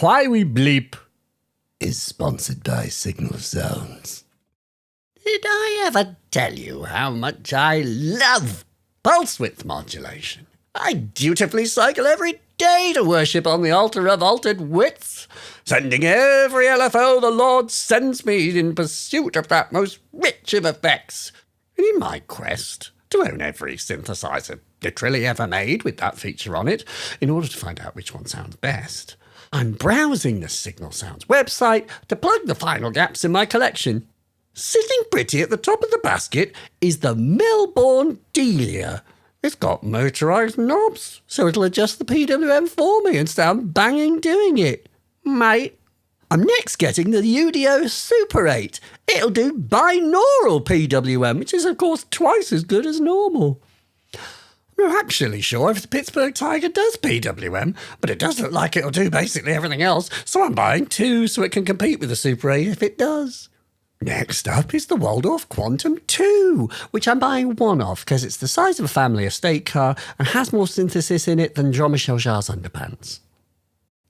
Why We Bleep is sponsored by Signal Sounds. Did I ever tell you how much I love pulse width modulation? I dutifully cycle every day to worship on the altar of altered widths, sending every LFO the Lord sends me in pursuit of that most rich of effects. And in my quest to own every synthesizer literally ever made with that feature on it, in order to find out which one sounds best, I'm browsing the Signal Sounds website to plug the final gaps in my collection. Sitting pretty at the top of the basket is the Melbourne Delia. It's got motorised knobs, so it'll adjust the PWM for me and sound banging doing it. Mate, I'm next getting the UDO Super 8. It'll do binaural PWM, which is of course twice as good as normal. I'm not actually sure if the Pittsburgh Tiger does PWM, but it does look like it'll do basically everything else, so I'm buying two so it can compete with the Super 8 if it does. Next up is the Waldorf Quantum 2, which I'm buying one of because it's the size of a family estate car and has more synthesis in it than Jean-Michel Jarre's underpants.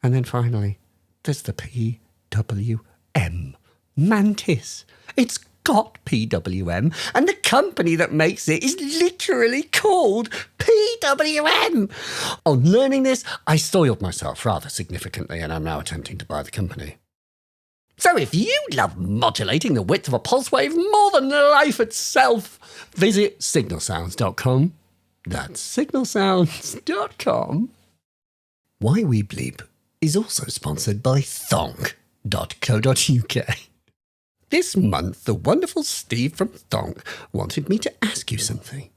And then finally, there's the PWM Mantis. It's got PWM, and the company that makes it is literally called PWM. On learning this, I soiled myself rather significantly, and I'm now attempting to buy the company. So if you love modulating the width of a pulse wave more than life itself, visit signalsounds.com. That's signalsounds.com. Why We Bleep is also sponsored by thonk.co.uk. This month, the wonderful Steve from Thonk wanted me to ask you something.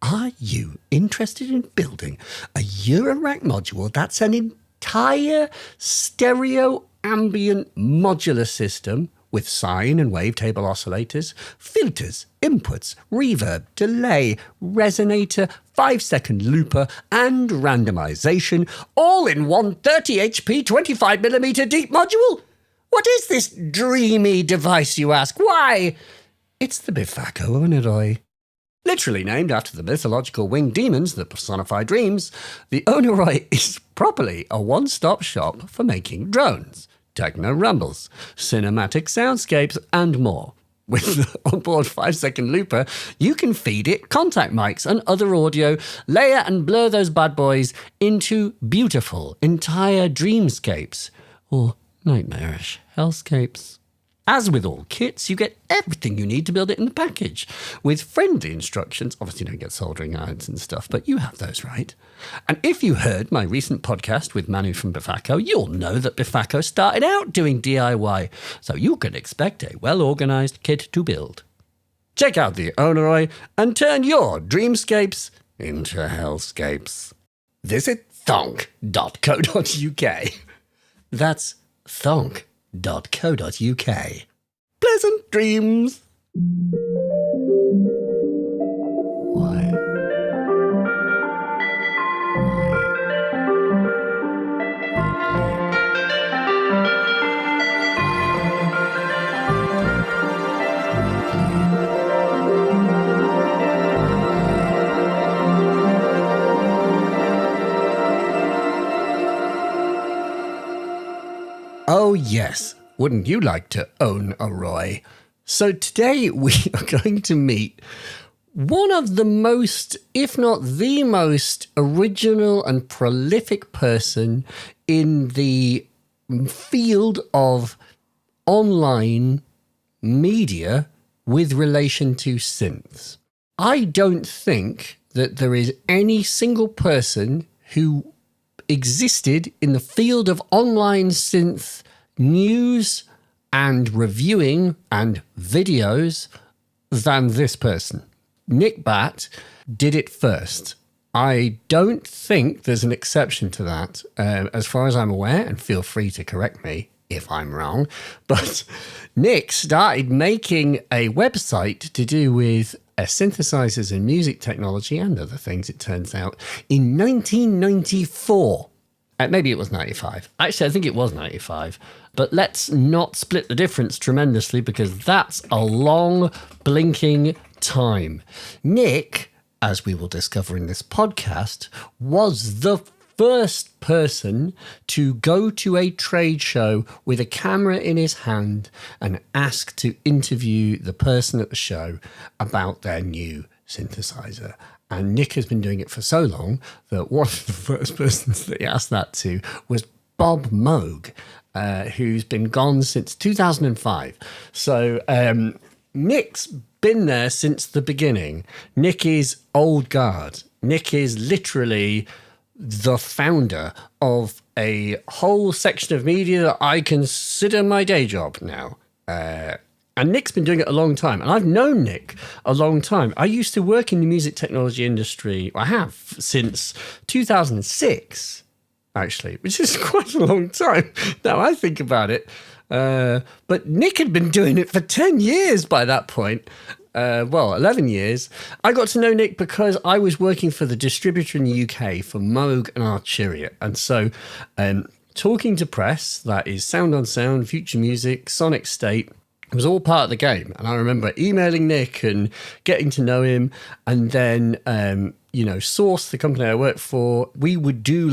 Are you interested in building a Eurorack module that's an entire stereo ambient modular system with sine and wavetable oscillators, filters, inputs, reverb, delay, resonator, 5-second looper, and randomization, all in one 30 HP 25mm deep module? What is this dreamy device, you ask? Why, it's the Biffaco Oneroy. Literally named after the mythological winged demons that personify dreams, the Oneroy is properly a one-stop shop for making drones, techno rumbles, cinematic soundscapes, and more. With the onboard 5-second looper, you can feed it contact mics and other audio, layer and blur those bad boys into beautiful, entire dreamscapes, or nightmarish hellscapes. As with all kits, you get everything you need to build it in the package, with friendly instructions. Obviously, you don't get soldering irons and stuff, but you have those, right? And if you heard my recent podcast with Manu from Biffaco, you'll know that Biffaco started out doing DIY, so you can expect a well-organised kit to build. Check out the Oneroy and turn your dreamscapes into hellscapes. Visit thonk.co.uk. That's thonk.co.uk. Pleasant dreams. Why? Oh yes, wouldn't you like to own a Roy? So today we are going to meet one of the most, if not the most, original and prolific person in the field of online media with relation to synths. I don't think that there is any single person who existed in the field of online synth news and reviewing and videos than this person. Nick Batt did it first. I don't think there's an exception to that, as far as I'm aware, and feel free to correct me if I'm wrong, but Nick started making a website to do with synthesizers and music technology and other things, it turns out, in 1994. Maybe it was 95. Actually, I think it was 95. But let's not split the difference tremendously because that's a long, blinking time. Nick, as we will discover in this podcast, was the first person to go to a trade show with a camera in his hand and ask to interview the person at the show about their new synthesizer. And Nick has been doing it for so long that one of the first persons that he asked that to was Bob Moog, who's been gone since 2005. So Nick's been there since the beginning. Nick is old guard. Nick is literally the founder of a whole section of media that I consider my day job now. And Nick's been doing it a long time. And I've known Nick a long time. I used to work in the music technology industry. I have since 2006, actually, which is quite a long time now I think about it. But Nick had been doing it for 10 years by that point. 11 years. I got to know Nick because I was working for the distributor in the UK for Moog and Arturia. And so talking to press, that is Sound on Sound, Future Music, Sonic State, it was all part of the game. And I remember emailing Nick and getting to know him, and then Source, the company I worked for, we would do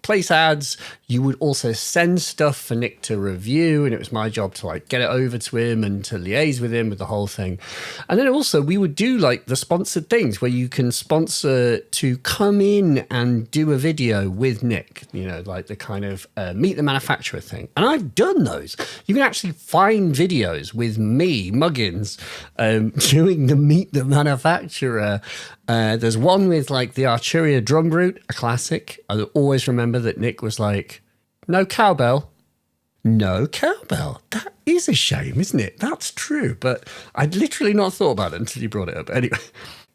place ads. You would also send stuff for Nick to review, and it was my job to get it over to him and to liaise with him with the whole thing. And then also we would do the sponsored things where you can sponsor to come in and do a video with Nick, the kind of meet the manufacturer thing. And I've done those. You can actually find videos with me, Muggins, doing the meet the manufacturer. There's one with the Arturia drum root, a classic. I always remember that Nick was like, no cowbell. No cowbell. That is a shame, isn't it? That's true. But I'd literally not thought about it until you brought it up. Anyway,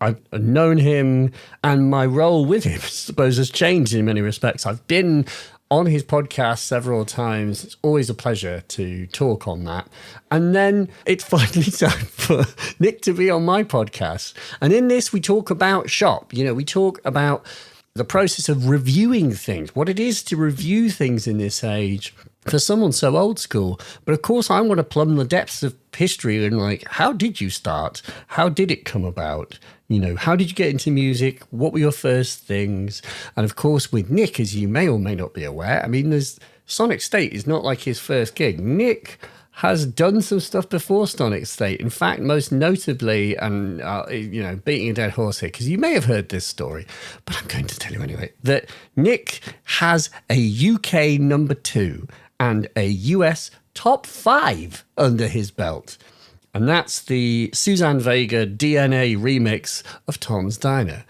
I've known him, and my role with him, I suppose, has changed in many respects. I've been on his podcast several times. It's always a pleasure to talk on that. And then it's finally time for Nick to be on my podcast. And in this, we talk about shop. We talk about the process of reviewing things, what it is to review things in this age for someone so old school. But of course, I want to plumb the depths of history and how did you start? How did it come about? How did you get into music? What were your first things? And of course, with Nick, as you may or may not be aware, there's Sonic State is not like his first gig. Nick has done some stuff before Sonic State. In fact, most notably, and beating a dead horse here, because you may have heard this story, but I'm going to tell you anyway, that Nick has a UK number 2 and a US top 5 under his belt. And that's the Suzanne Vega DNA remix of Tom's Diner.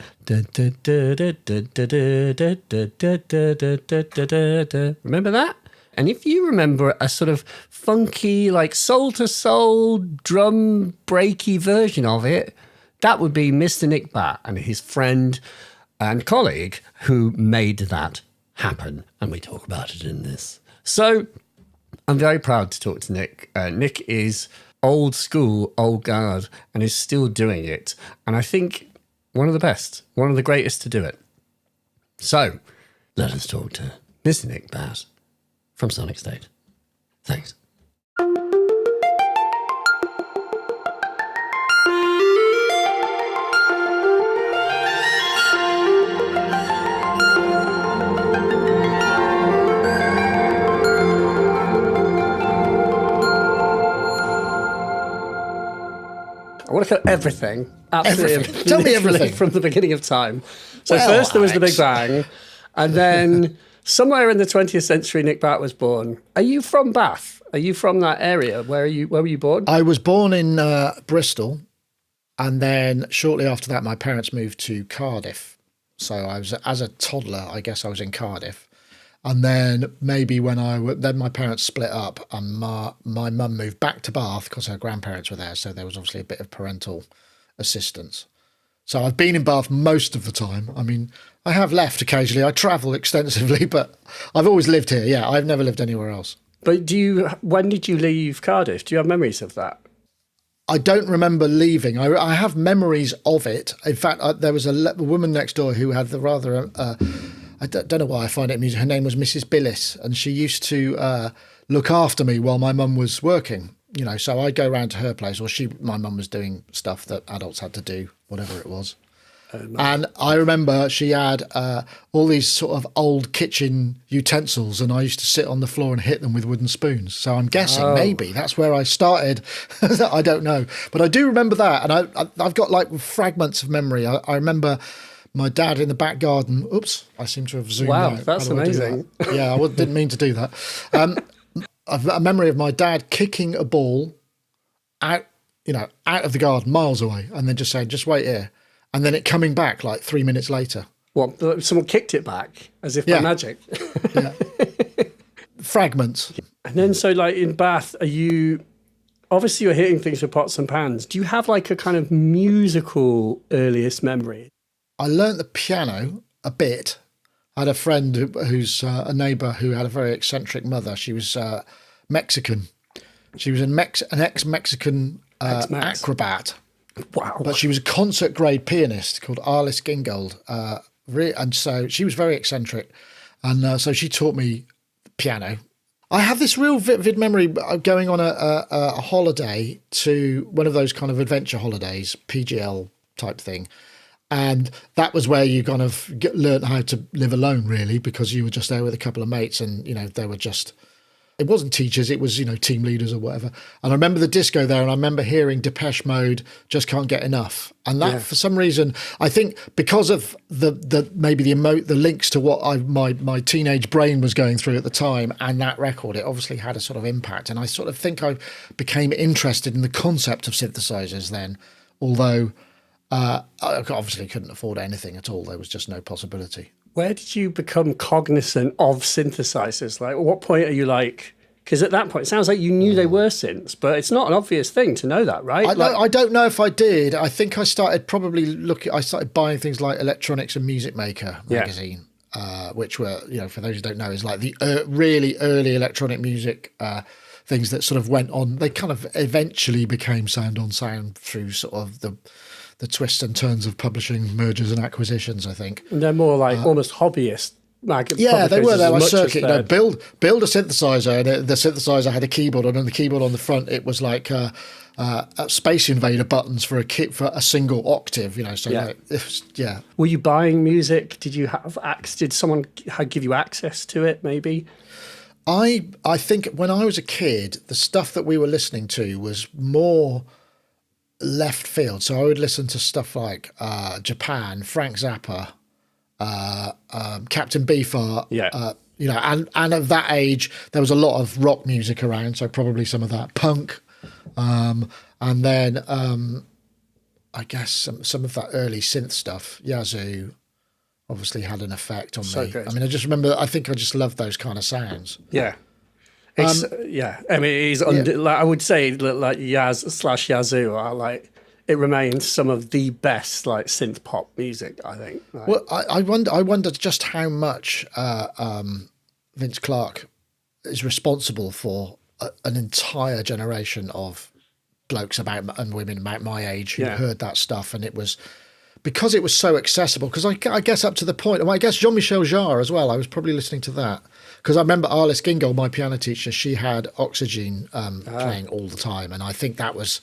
Remember that? And if you remember a sort of funky, soul-to-soul, drum breaky version of it, that would be Mr. Nick Batt and his friend and colleague who made that happen. And we talk about it in this. So I'm very proud to talk to Nick. Nick is old school, old guard, and is still doing it. And I think one of the best, one of the greatest to do it. So let us talk to Mr. Nick Batt from Sonic State. Thanks. I want to cut everything. Absolutely. Everything. Tell me everything. From the beginning of time. So first there was the Big Bang, and then somewhere in the 20th century, Nick Batt was born. Are you from Bath? Are you from that area? Where were you born? I was born in Bristol, and then shortly after that, my parents moved to Cardiff. So I was, as a toddler, I guess I was in Cardiff. And then maybe then my parents split up, and my mum moved back to Bath because her grandparents were there. So there was obviously a bit of parental assistance. So I've been in Bath most of the time. I have left occasionally. I travel extensively, but I've always lived here. Yeah, I've never lived anywhere else. But when did you leave Cardiff? Do you have memories of that? I don't remember leaving. I have memories of it. In fact, there was a woman next door who had the rather... I don't know why I find it amusing. Her name was Mrs. Billis, and she used to look after me while my mum was working. So I'd go round to her place, or my mum was doing stuff that adults had to do, whatever it was. And I remember she had all these sort of old kitchen utensils, and I used to sit on the floor and hit them with wooden spoons. So I'm guessing maybe that's where I started. I don't know. But I do remember that. And I've got like fragments of memory. I remember my dad in the back garden. Oops, I seem to have zoomed out. Wow, that's amazing. Yeah, I didn't mean to do that. I've got a memory of my dad kicking a ball out of the garden miles away, and then just saying, just wait here. And then it coming back like 3 minutes later. What, someone kicked it back as if by magic? Yeah. Fragments. And then, so like in Bath, obviously you're hitting things with pots and pans. Do you have like a kind of musical earliest memory? I learnt the piano a bit. I had a friend who's a neighbour who had a very eccentric mother. She was Mexican. She was an ex-Mexican acrobat. Wow. But she was a concert grade pianist called Alice Gingold. And so she was very eccentric. And so she taught me piano. I have this real vivid memory of going on a holiday to one of those kind of adventure holidays, PGL type thing. And that was where you kind of learned how to live alone, really, because you were just there with a couple of mates and, they were just... It wasn't teachers, it was, team leaders or whatever. And I remember the disco there, and I remember hearing Depeche Mode, Just Can't Get Enough. And that, for some reason, I think because of the links to what my teenage brain was going through at the time and that record, it obviously had a sort of impact. And I sort of think I became interested in the concept of synthesizers then, although I obviously couldn't afford anything at all. There was just no possibility. Where did you become cognizant of synthesizers? Like, at what point are you like... Because at that point, it sounds like you knew they were synths, but it's not an obvious thing to know that, right? I don't know if I did. I think I started I started buying things like Electronics and Music Maker magazine, which were, for those who don't know, is like the really early electronic music things that sort of went on. They kind of eventually became Sound on Sound through sort of the twists and turns of publishing mergers and acquisitions, I think. And they're more like almost hobbyist. They were there. Circuit, build a synthesizer, and the synthesizer had a keyboard, and on the keyboard on the front, it was like Space Invader buttons for a single octave. Were you buying music? Did you have Did someone give you access to it? Maybe. I think when I was a kid, the stuff that we were listening to was more left field. So I would listen to stuff like Japan, Frank Zappa, Captain Beefheart, and at that age there was a lot of rock music around, so probably some of that punk, and then I guess some of that early synth stuff. Yazoo obviously had an effect on me. Good. I mean, I just remember, I think I just loved those kind of sounds. Yeah. I mean, I would say like Yaz/Yazoo are like, it remains some of the best like synth pop music, I think. Well, I wonder just how much Vince Clarke is responsible for an entire generation of blokes and women about my age who heard that stuff, and it was because it was so accessible. Because I guess up to the point, I guess Jean-Michel Jarre as well. I was probably listening to that. Because I remember Alice Gingold, my piano teacher, she had Oxygen playing all the time, and I think that was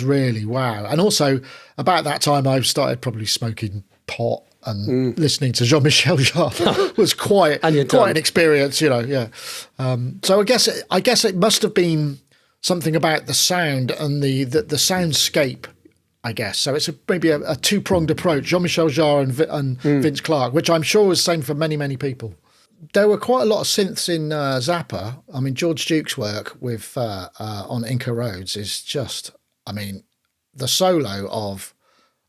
really wow. And also about that time, I started probably smoking pot and listening to Jean-Michel Jarre was quite an experience, So I guess it must have been something about the sound and the soundscape, I guess. So it's maybe a two-pronged approach: Jean-Michel Jarre and Vince Clarke, which I'm sure was the same for many, many people. There were quite a lot of synths in Zappa. I mean, George Duke's work with on Inca Roads is just, I mean, the solo of,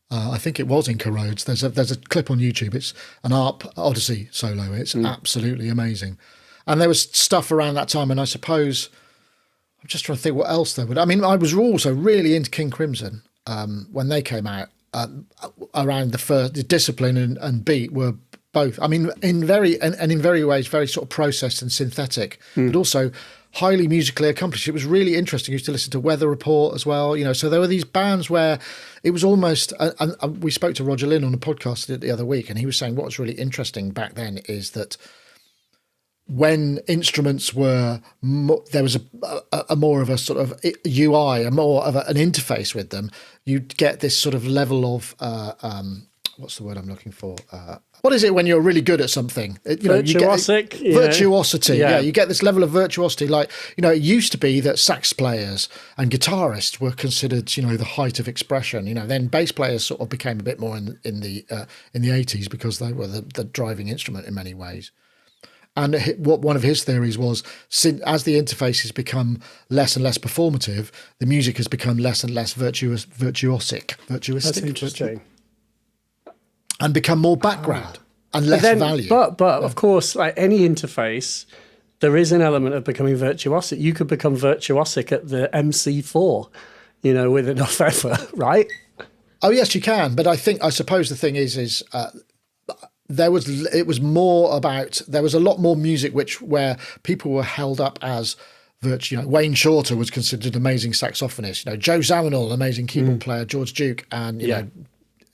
I think it was Inca Roads. There's a clip on YouTube. It's an ARP Odyssey solo. It's absolutely amazing. And there was stuff around that time, and I suppose, I'm just trying to think what else there would. I mean, I was also really into King Crimson when they came out. Around the Discipline and Beat were both, I mean, in very ways, very sort of processed and synthetic, but also highly musically accomplished. It was really interesting. I used to listen to Weather Report as well, so there were these bands where it was almost, and we spoke to Roger Lynn on a podcast the other week, and he was saying what was really interesting back then is that when instruments were, there was a more of a sort of UI, a more of an interface with them, you'd get this sort of level of what's the word I'm looking for? What is it when you're really good at something? Virtuosic. Virtuosity. Yeah, you get this level of virtuosity. Like, it used to be that sax players and guitarists were considered, the height of expression. Then bass players sort of became a bit more in the 80s because they were the driving instrument in many ways. And what one of his theories was, as the interfaces become less and less performative, the music has become less and less virtuosic. That's interesting. And become more background and less value. But of course, like any interface, there is an element of becoming virtuosic. You could become virtuosic at the MC4, with enough effort, right? Oh yes, you can. But I suppose the thing is there was a lot more music where people were held up as virtue. Wayne Shorter was considered an amazing saxophonist. Joe Zawinul, an amazing keyboard player, George Duke, and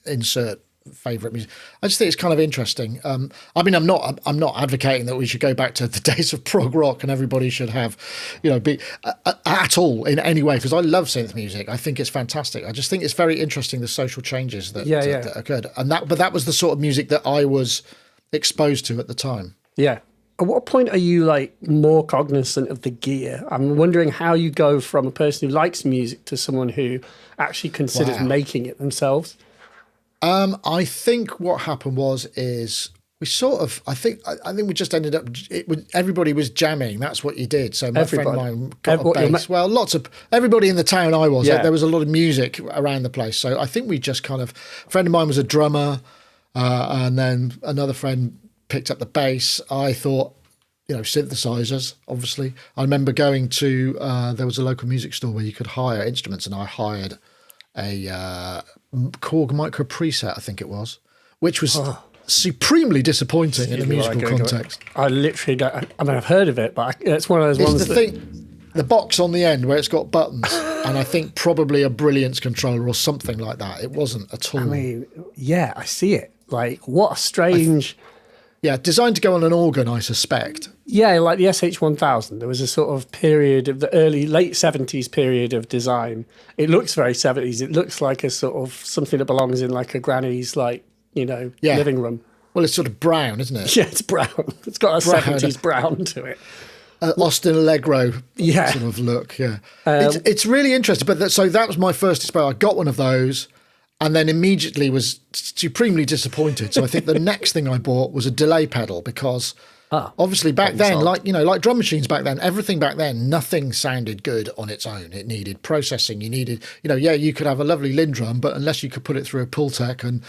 insert favourite music. I just think it's kind of interesting. I'm not advocating that we should go back to the days of prog rock and everybody should have, be at all in any way, because I love synth music. I think it's fantastic. I just think it's very interesting, the social changes that occurred, but that was the sort of music that I was exposed to at the time. Yeah. At what point are you more cognizant of the gear? I'm wondering how you go from a person who likes music to someone who actually considers making it themselves. I think what happened is we sort of, I think we just ended up, everybody was jamming. That's what you did. So my friend of mine got a bass. Everybody in the town I was, there was a lot of music around the place. So I think we just kind of, a friend of mine was a drummer, and then another friend picked up the bass. I thought, synthesizers, obviously. I remember going to, there was a local music store where you could hire instruments, and I hired a Korg Micro Preset, I think it was, which was supremely disappointing in a musical context. I literally don't. I mean, I've heard of it, but it's one of those ones. The box on the end where it's got buttons, and I think probably a Brilliance controller or something like that. It wasn't at all. I mean, I see it. What a strange. Designed to go on an organ, I suspect. Yeah, like the SH-1000. There was a sort of period of the late 70s period of design. It looks very 70s. It looks like a sort of something that belongs in a granny's, living room. Well, it's sort of brown, isn't it? Yeah, it's brown. It's got a 70s brown to it. Austin Allegro sort of look, it's really interesting. But so that was my first exposure. I got one of those, and then immediately was supremely disappointed. So I think the next thing I bought was a delay pedal, because obviously back then, like drum machines back then, everything back then, nothing sounded good on its own. It needed processing. You needed, you could have a lovely Lindrum, but unless you could put it through a Pultec and,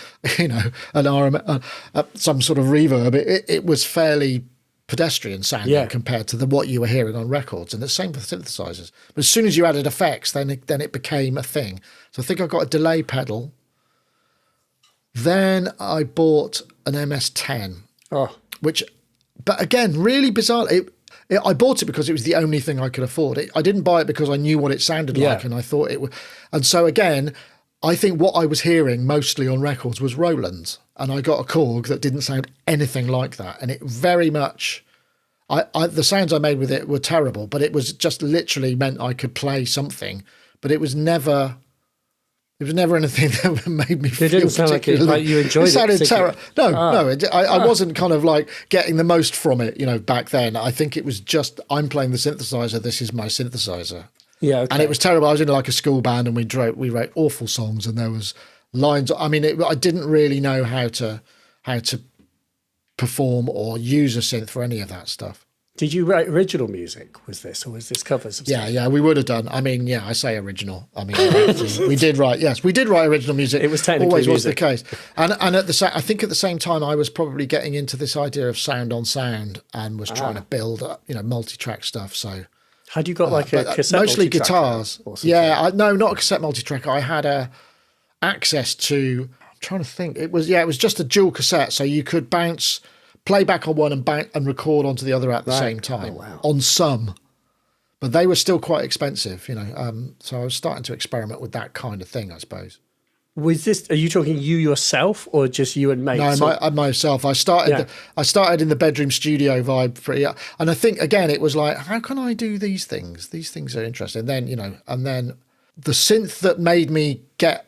an RM, some sort of reverb, it was fairly pedestrian sounding compared to what you were hearing on records. And the same with synthesizers. But as soon as you added effects, then it became a thing. So I think I got a delay pedal. Then I bought an MS-10, but again, really bizarre. I bought it because it was the only thing I could afford. I didn't buy it because I knew what it sounded like, and I thought it would. And so again, I think what I was hearing mostly on records was Roland's, and I got a Korg that didn't sound anything like that, and it very much. The sounds I made with it were terrible, but it was just literally meant I could play something, but it was never. It was never anything that made me feel didn't sound like you enjoyed it. It sounded terrible. No, I wasn't kind of getting the most from it, back then. I think it was just, I'm playing the synthesizer, this is my synthesizer. Yeah, okay. And it was terrible. I was in a school band, and we wrote awful songs, and there was lines. I mean, I didn't really know how to perform or use a synth for any of that stuff. Did you write original music? Was this, or was this covers of stuff? Yeah, we would have done. I mean, I say original. I mean, we did write original music. It was technically always music. Was the case. And I think at the same time, I was probably getting into this idea of sound on sound, and was trying to build multi-track stuff. So had you got a cassette mostly multi-tracker guitars? Yeah, no, not a cassette multi-tracker. I had access to. I'm trying to think. It was just a dual cassette, so you could play back on one and record onto the other at the same time on some, but they were still quite expensive, so I was starting to experiment with that kind of thing, I suppose. Are you talking you yourself, or just you and mates? No, myself. I started in the bedroom studio vibe and I think again it was how can I do these things? These things are interesting. And then and then the synth that made me get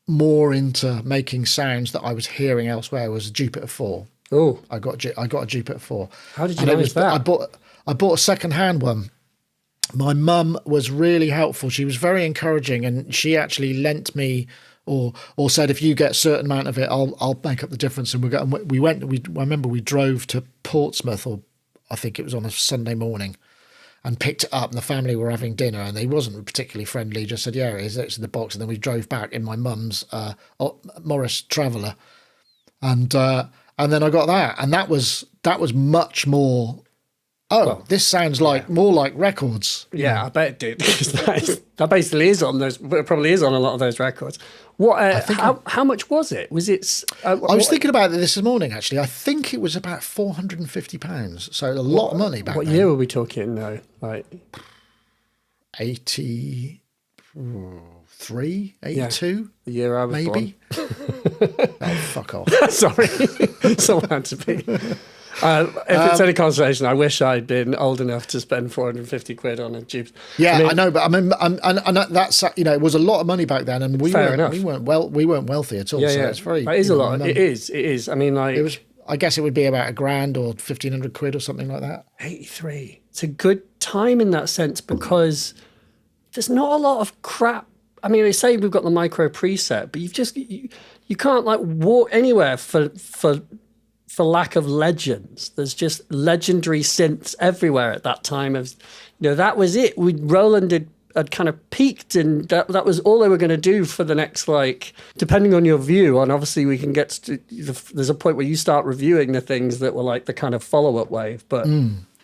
more into making sounds that I was hearing elsewhere was a Jupiter 4. Oh, I got a Jupiter 4. how did you manage that? I bought a second-hand one. My mum was really helpful. She was very encouraging, and she actually lent me, or said, if you get a certain amount of it, I'll make up the difference. And I remember we drove to Portsmouth, or I think it was on a Sunday morning, and picked it up. And the family were having dinner, and they wasn't particularly friendly. Just said, "Yeah, it's in the box." And then we drove back in my mum's Morris Traveller, and then I got that, and that was much more. This sounds more like records. Yeah, I bet it did. 'Cause that basically is on those. It probably is on a lot of those records. What? How much was it? Was it? I was thinking about it this morning. Actually, I think it was about £450. So a lot of money back then. What year were we talking? Though, like 83, 82. The year I was maybe. born. Oh, fuck off! Sorry, someone had to be. If it's any consolation, I wish I'd been old enough to spend 450 quid on a tube. Yeah, I know, but I mean, and that's it was a lot of money back then, and we weren't wealthy at all. Yeah, so yeah, it's very. That is a lot. It is. I mean, like it was. I guess it would be about £1,000 or 1,500 quid or something like that. 83. It's a good time in that sense because there's not a lot of crap. I mean, they say we've got the micro preset, but you can't like walk anywhere for lack of legends. There's just legendary synths everywhere at that time. That was it. Roland had kind of peaked, and that was all they were going to do for the next, like, depending on your view. And obviously we can get to, there's a point where you start reviewing the things that were like the kind of follow-up wave. But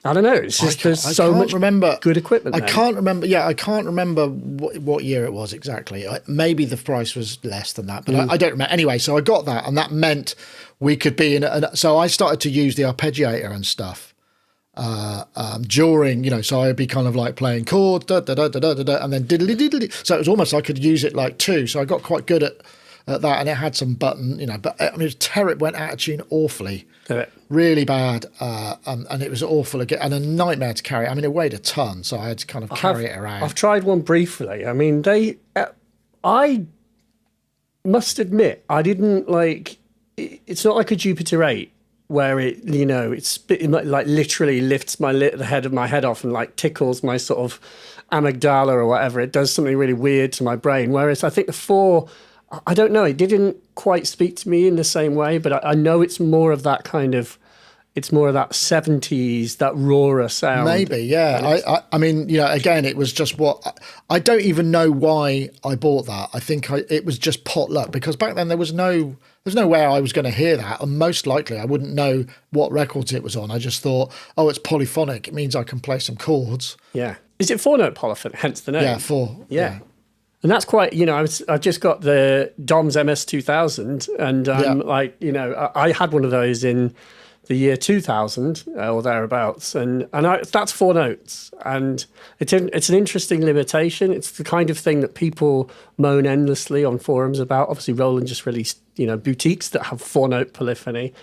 I don't know. It's just there's so much good equipment. I can't remember. Yeah, I can't remember what year it was exactly. Maybe the price was less than that, but I don't remember. Anyway, so I got that, and that meant we could be in. So I started to use the arpeggiator and stuff during. So I'd be kind of like playing chords, da da da da da da, and then diddly diddly. So it was almost I could use it like two. So I got quite good at that, and it had some button. But I mean, it went out of tune awfully. Really bad, and it was awful again, and a nightmare to carry. I mean, it weighed a ton, so I had to kind of carry it around. I've tried one briefly. I mean, I must admit, I didn't like. It's not like a Jupiter 8 where it like literally lifts the head of my head off and like tickles my sort of amygdala or whatever. It does something really weird to my brain. Whereas I think the 4. I don't know. It didn't quite speak to me in the same way, but I know it's more of that kind of, it's more of that 70s, that rawer sound. Maybe, yeah. I mean, again, it was just I don't even know why I bought that. I think it was just pot luck, because back then there's no way I was going to hear that, and most likely I wouldn't know what records it was on. I just thought, it's polyphonic. It means I can play some chords. Yeah. Is it 4-note polyphonic? Hence the name. Yeah, 4. Yeah. And that's quite, I just got the Dom's MS-2000, and I had one of those in the year 2000 or thereabouts, and that's 4 notes, and it's an interesting limitation. It's the kind of thing that people moan endlessly on forums about. Obviously, Roland just released boutiques that have 4-note polyphony.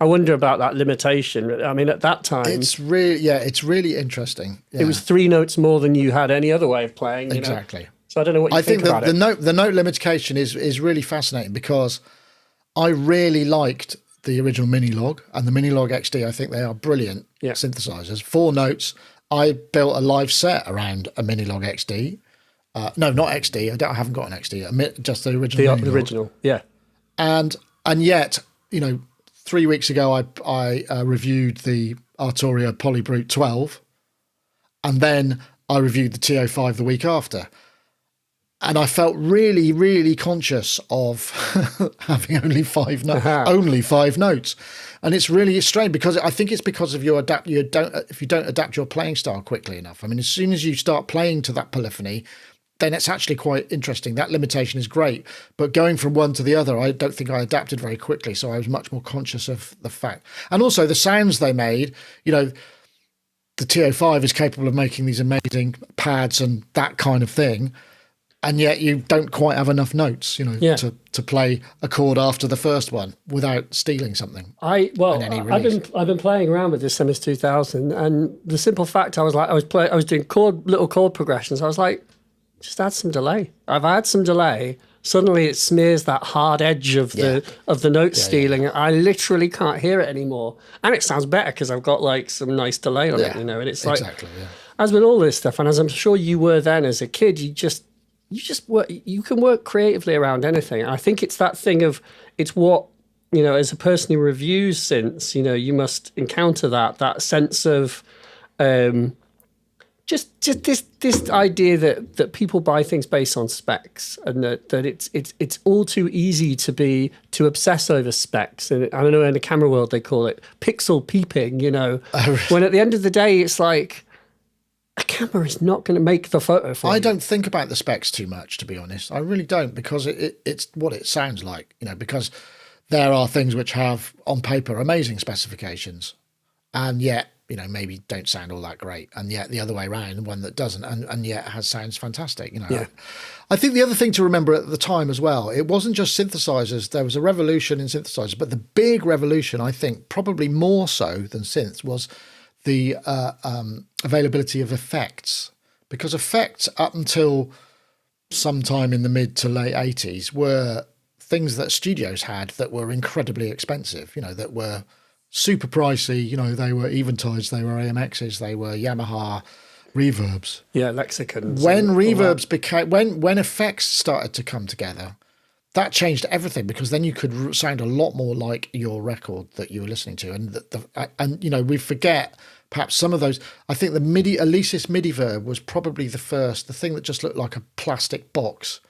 I wonder about that limitation. I mean, at that time, it's really interesting. Yeah. It was 3 notes more than you had any other way of playing. Exactly. So I don't know what you think about it. The note limitation is really fascinating, because I really liked the original Minilog and the Minilog XD. I think they are brilliant synthesizers. 4 notes. I built a live set around a Minilog XD. No, not XD. I haven't got an XD. Just the original. The original, yeah. And yet, 3 weeks ago, I reviewed the Arturia Polybrute 12, and then I reviewed the TO5 the week after. And I felt really, really conscious of having only 5 notes, and it's really strange, because I think it's because of if you don't adapt your playing style quickly enough. I mean, as soon as you start playing to that polyphony, then it's actually quite interesting. That limitation is great, but going from one to the other, I don't think I adapted very quickly. So I was much more conscious of the fact, and also the sounds they made. The TO5 is capable of making these amazing pads and that kind of thing. And yet you don't quite have enough notes, to play a chord after the first one without stealing something. I've been playing around with this MS-2000, and the simple fact I was doing little chord progressions. I was like, just add some delay. I've had some delay, suddenly it smears that hard edge of the note stealing. I literally can't hear it anymore, and it sounds better because I've got like some nice delay on it, you know. And it's like as with all this stuff, and as I'm sure you were then as a kid, you just work. You can work creatively around anything. And I think it's that thing of it's what, you know, as a person who reviews synths, you know, you must encounter that sense of just this idea that people buy things based on specs, and that it's all too easy to obsess over specs. And I don't know, in the camera world they call it pixel peeping, you know, when at the end of the day it's like a camera is not going to make the photo for you. I don't think about the specs too much, to be honest. I really don't, because it's what it sounds like, you know, because there are things which have on paper amazing specifications and yet, you know, maybe don't sound all that great, and yet the other way around, one that doesn't, and yet sounds fantastic, you know. Yeah. I think the other thing to remember at the time as well, it wasn't just synthesizers. There was a revolution in synthesizers, but the big revolution, I think, probably more so than synths, was the availability of effects, because effects up until sometime in the mid to late 80s were things that studios had that were incredibly expensive, you know, that were super pricey. You know, they were Eventides, they were AMXs, they were Yamaha reverbs. Yeah, lexicons. When reverbs became, when effects started to come together, that changed everything, because then you could sound a lot more like your record that you were listening to. And and you know, we forget perhaps some of those. I think the Alesis MIDI verb was probably the thing that just looked like a plastic box.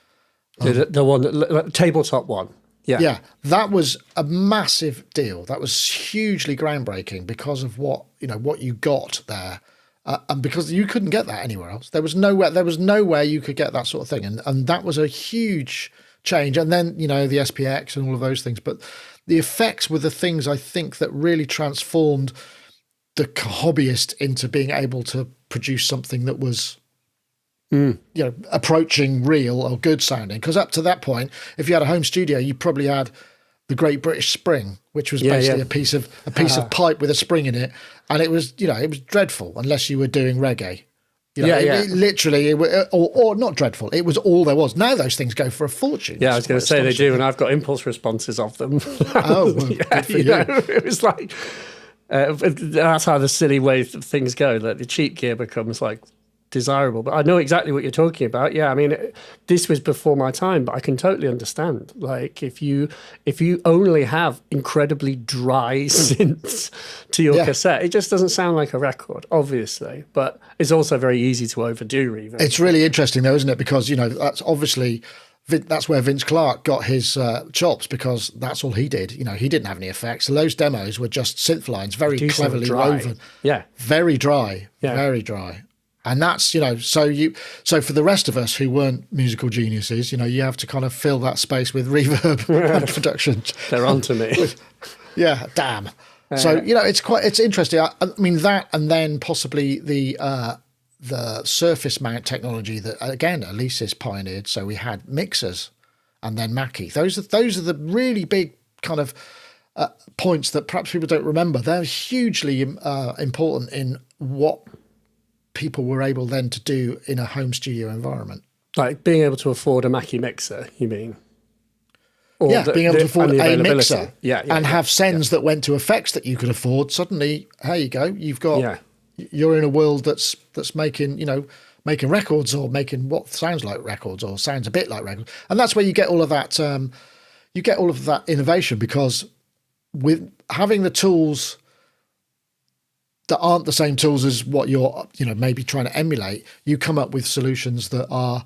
The one, the tabletop one. Yeah. Yeah, that was a massive deal. That was hugely groundbreaking because of what you got there. And because you couldn't get that anywhere else. There was nowhere you could get that sort of thing. And that was a huge change. And then, you know, the SPX and all of those things. But the effects were the things, I think, that really transformed the hobbyist into being able to produce something that was, you know, approaching real or good sounding. Because up to that point, if you had a home studio, you probably had the Great British Spring, which was basically a piece of pipe with a spring in it, and it was, you know, it was dreadful unless you were doing reggae. You know, it literally, or not dreadful. It was all there was. Now those things go for a fortune. Yeah, I was going to say they do, and I've got impulse responses of them. Oh, well, good for you. Know, it was like that's how the silly way things go. That the cheap gear becomes like desirable. But I know exactly what you're talking about. Yeah, I mean, this was before my time, but I can totally understand. Like, if you only have incredibly dry synths to your cassette, it just doesn't sound like a record, obviously. But it's also very easy to overdo reverb. It's really interesting, though, isn't it? Because, you know, that's obviously that's where Vince Clarke got his chops, because that's all he did. You know, he didn't have any effects. So those demos were just synth lines, very cleverly woven. Yeah, very dry. Yeah. Very dry. And that's, you know, so for the rest of us who weren't musical geniuses, you know, you have to kind of fill that space with reverb and production. They're onto me. Yeah, damn. So, you know, it's interesting. I mean, that, and then possibly the surface mount technology that, again, Alesis pioneered. So we had mixers and then Mackie. Those are the really big kind of points that perhaps people don't remember. They're hugely important in what people were able then to do in a home studio environment. Like being able to afford a Mackie mixer, you mean? Or being able to afford a mixer and have sends that went to effects that you could afford. Suddenly, here you go. You've got, you're in a world that's making, you know, making records, or making what sounds like records or sounds a bit like records. And that's where you get all of that, innovation, because with having the tools that aren't the same tools as what you're, you know, maybe trying to emulate, you come up with solutions that are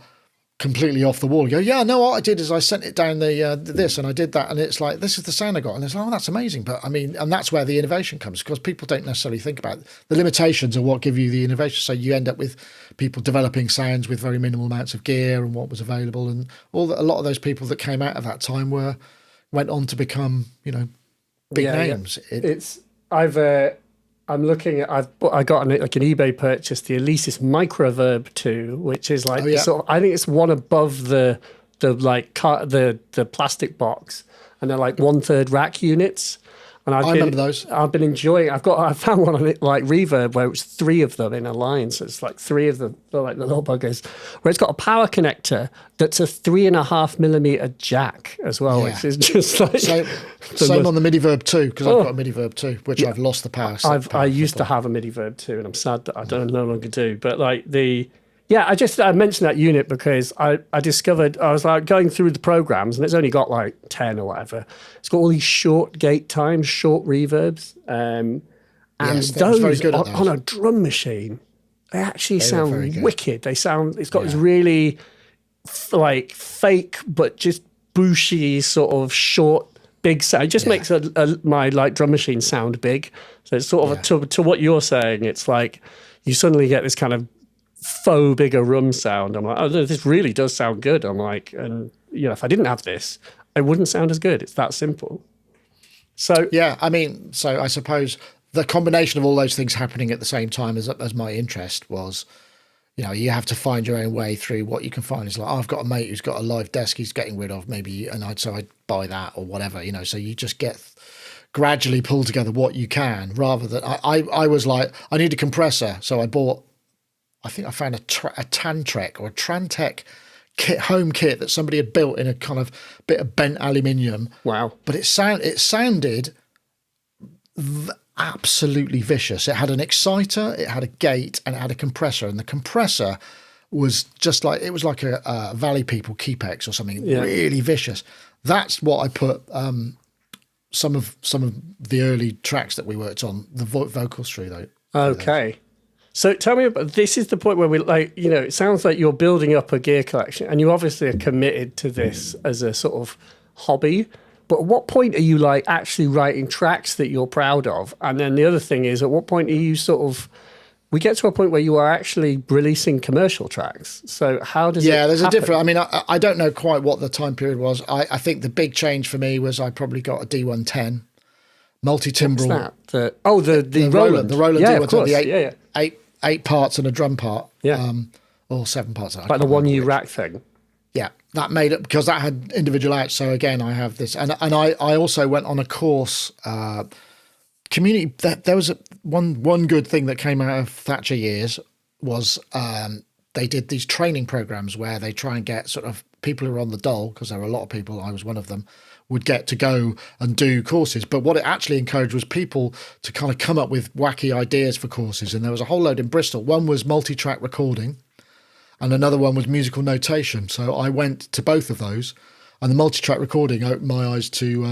completely off the wall. You go, yeah, no, what I did is I sent it down this and I did that, and it's like, this is the sound I got, and it's like, oh, that's amazing. But I mean, and that's where the innovation comes, because people don't necessarily think about the limitations of what give you the innovation. So you end up with people developing sounds with very minimal amounts of gear and what was available, and a lot of those people that came out of that time went on to become, you know, big names. Yeah. I'm looking at. I got an eBay purchase, the Alesis Microverb 2, which is like sort of, I think it's one above the plastic box, and they're like 1/3 rack units, And I remember those. I've been enjoying. I found one on it like Reverb where it's 3 of them in a line. So it's like 3 of the like the little buggers, where it's got a power connector that's a 3.5mm jack as well, Yeah. which is just like same on the MIDI Verb 2, because I've got a MIDI Verb 2, which I've lost the power. I used to have a MIDI Verb 2, and I'm sad that I no longer do. But like I mentioned that unit because I discovered, I was like going through the programs, and it's only got like 10 or whatever. It's got all these short gate times, short reverbs. And very those good at those. on a drum machine, they actually sound very good. wicked. It's got this really like fake, but just bushy sort of short, big sound. It just makes my like drum machine sound big. So it's sort of to what you're saying, it's like you suddenly get this kind of faux bigger room sound. I'm like, oh, this really does sound good. I'm like, and if I didn't have this, it wouldn't sound as good. It's that simple. So yeah, I mean, so I suppose the combination of all those things happening at the same time as my interest was, you have to find your own way through what you can find. It's like, I've got a mate who's got a live desk he's getting rid of, maybe, and I'd buy that or whatever, so you just get gradually pull together what you can, rather than I was like, I need a compressor, so I think I found a Tantrek or a Trantec home kit that somebody had built in a kind of bit of bent aluminium. Wow. But it sounded absolutely vicious. It had an exciter, it had a gate, and it had a compressor. And the compressor was just like, it was like a Valley People Keepex or something, really vicious. That's what I put some of the early tracks that we worked on, the vocals through, though. Okay. So tell me about, this is the point where we like, it sounds like you're building up a gear collection and you obviously are committed to this as a sort of hobby. But at what point are you like actually writing tracks that you're proud of? And then the other thing is, at what point are you we get to a point where you are actually releasing commercial tracks. So how does it there's happen? a different, I mean, I don't know quite what the time period was. I think the big change for me was I probably got a D110 multi-timbral. What's that? The Roland. The Roland yeah, D110, of course. the eight parts and a drum part. Yeah. Or 7 parts. Like the one you rack thing. Yeah, that made it, because that had individual outs. So again, I have this, and I also went on a course, community. There was one good thing that came out of Thatcher years was they did these training programs where they try and get sort of people who are on the dole, because there were a lot of people, I was one of them, would get to go and do courses. But what it actually encouraged was people to kind of come up with wacky ideas for courses. And there was a whole load in Bristol. One was multi-track recording and another one was musical notation. So I went to both of those, and the multi-track recording opened my eyes to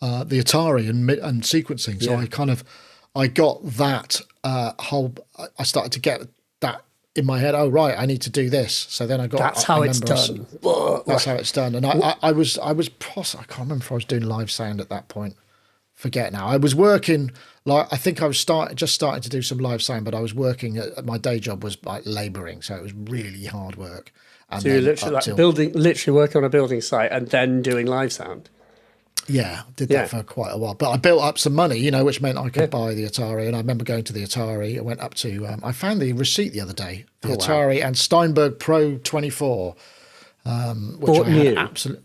the Atari and sequencing. So I got that I started to get that in my head. Oh, right, I need to do this. So then I got. That's how it's done. That's how it's done. And I can't remember if I was doing live sound at that point. Forget now. I was working, like, I think I was just starting to do some live sound, but I was working at my day job was like labouring, so it was really hard work. And so you're literally working on a building site and then doing live sound. Yeah, did that for quite a while. But I built up some money, which meant I could buy the Atari. And I remember going to the Atari. I went up to, I found the receipt the other day, the Atari and Steinberg Pro 24, which I had absolutely,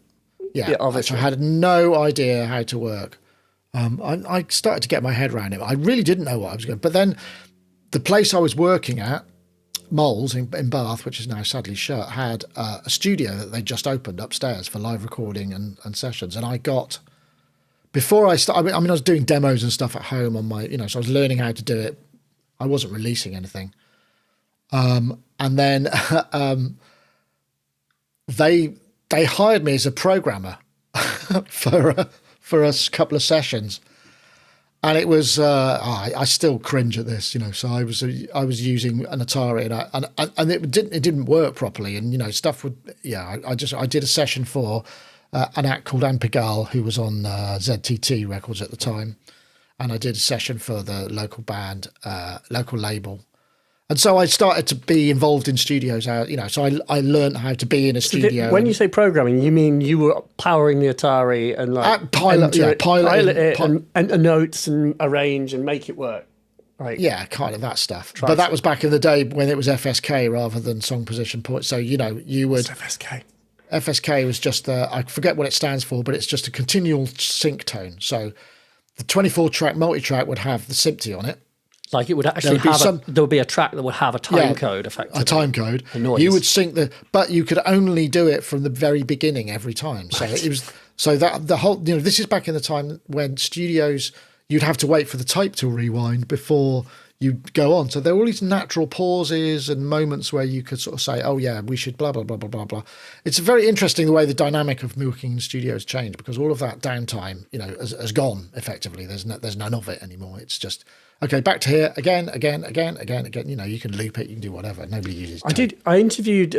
which I had no idea how to work. I started to get my head around it. I really didn't know what I was going to. But then the place I was working at, Moles in Bath, which is now sadly shut, had a studio that they just opened upstairs for live recording and sessions. And I got... Before I started, I mean, I was doing demos and stuff at home on my, so I was learning how to do it. I wasn't releasing anything. And then they hired me as a programmer for a couple of sessions. And it was, I still cringe at this, So I was using an Atari and it didn't work properly. And, stuff would, I did a session for an act called Ampigal, who was on ZTT Records at the time. And I did a session for the local band, local label. And so I started to be involved in studios, so I learned how to be in a studio. When you say programming, you mean you were powering the Atari and like pilot it and enter notes and arrange and make it work. Right. Yeah, kind of that stuff. But that was back in the day when it was FSK rather than song position point. So, you would... What's FSK? FSK was just, I forget what it stands for, but it's just a continual sync tone. So the 24-track multi-track would have the Simpty on it. Like it would actually there would be a track that would have a time code, effectively. A time code. A noise. You would sync but you could only do it from the very beginning every time. So it was, so that the whole, this is back in the time when studios, you'd have to wait for the tape to rewind before you go on. So there were all these natural pauses and moments where you could sort of say, oh yeah, we should blah, blah, blah, blah, blah, blah. It's very interesting the way the dynamic of working in studios changed, because all of that downtime, has gone effectively. There's none of it anymore. It's just, okay, back to here, again. You can loop it, you can do whatever. Nobody uses tape. I interviewed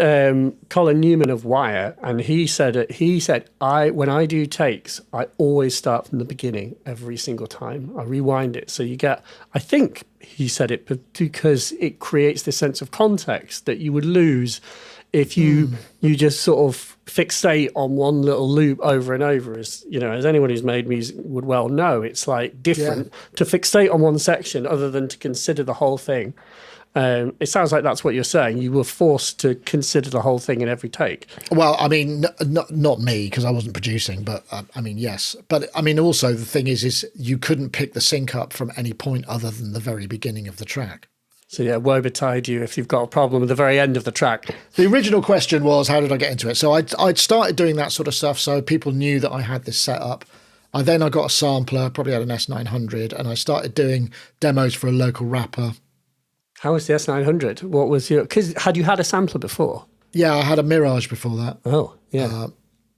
Colin Newman of Wire, and he said when I do takes, I always start from the beginning every single time. I rewind it. So you get, I think he said it because it creates this sense of context that you would lose if you just sort of fixate on one little loop over and over. As anyone who's made music would well know, it's like different to fixate on one section other than to consider the whole thing. It sounds like that's what you're saying. You were forced to consider the whole thing in every take. Well, I mean, not me, because I wasn't producing, but I mean, yes. But I mean, also the thing is you couldn't pick the sync up from any point other than the very beginning of the track. So yeah, woe betide you if you've got a problem at the very end of the track. The original question was, how did I get into it? So I'd started doing that sort of stuff, so people knew that I had this set up. I got a sampler, probably had an S900, and I started doing demos for a local rapper. How was the S900? What was because had you had a sampler before? Yeah, I had a Mirage before that. Oh, yeah.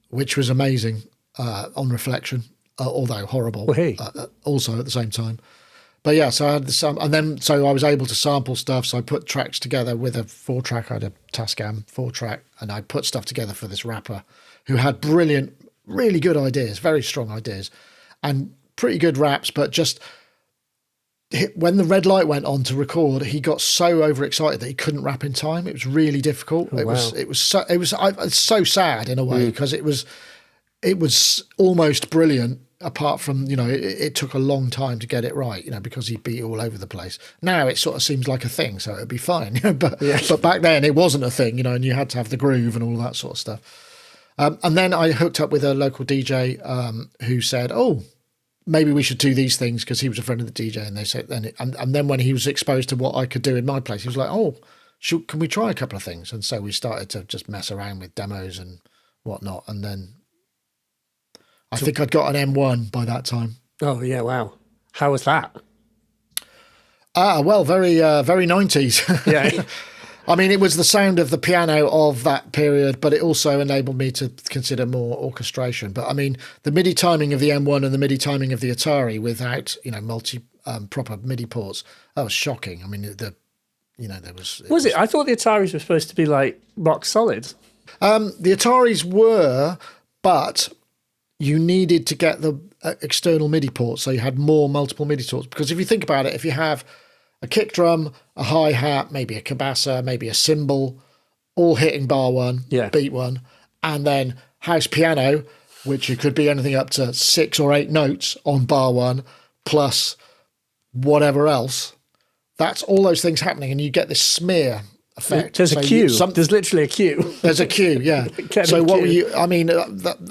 Which was amazing on reflection, although horrible. Well, hey. Also at the same time. But yeah, so I had so I was able to sample stuff. So I put tracks together with a 4-track. I had a Tascam 4-track, and I put stuff together for this rapper who had brilliant, really good ideas, very strong ideas, and pretty good raps. But just when the red light went on to record, he got so overexcited that he couldn't rap in time. It was really difficult. Oh, wow. It was so sad in a way, because it was almost brilliant. Apart from, it took a long time to get it right, because he'd be all over the place. Now it sort of seems like a thing, so it'd be fine. But back then it wasn't a thing, and you had to have the groove and all that sort of stuff. And then I hooked up with a local DJ who said, oh, maybe we should do these things, because he was a friend of the DJ. And they said, and then when he was exposed to what I could do in my place, he was like, oh, can we try a couple of things? And so we started to just mess around with demos and whatnot. And then I think I'd got an M1 by that time. Oh, yeah, wow. How was that? Well, very 90s. Yeah. I mean, it was the sound of the piano of that period, but it also enabled me to consider more orchestration. But I mean, the MIDI timing of the M1 and the MIDI timing of the Atari without, proper MIDI ports, that was shocking. I mean, there was... Was it? I thought the Ataris were supposed to be like rock solid. The Ataris were, but you needed to get the external MIDI ports, so you had multiple MIDI ports. Because if you think about it, if you have a kick drum, a hi-hat, maybe a cabassa, maybe a cymbal, all hitting bar one, beat one, and then house piano, which it could be anything up to 6 or 8 notes on bar one, plus whatever else, that's all those things happening, and you get this smear effect. There's a cue. There's literally a cue. There's a cue, yeah. So what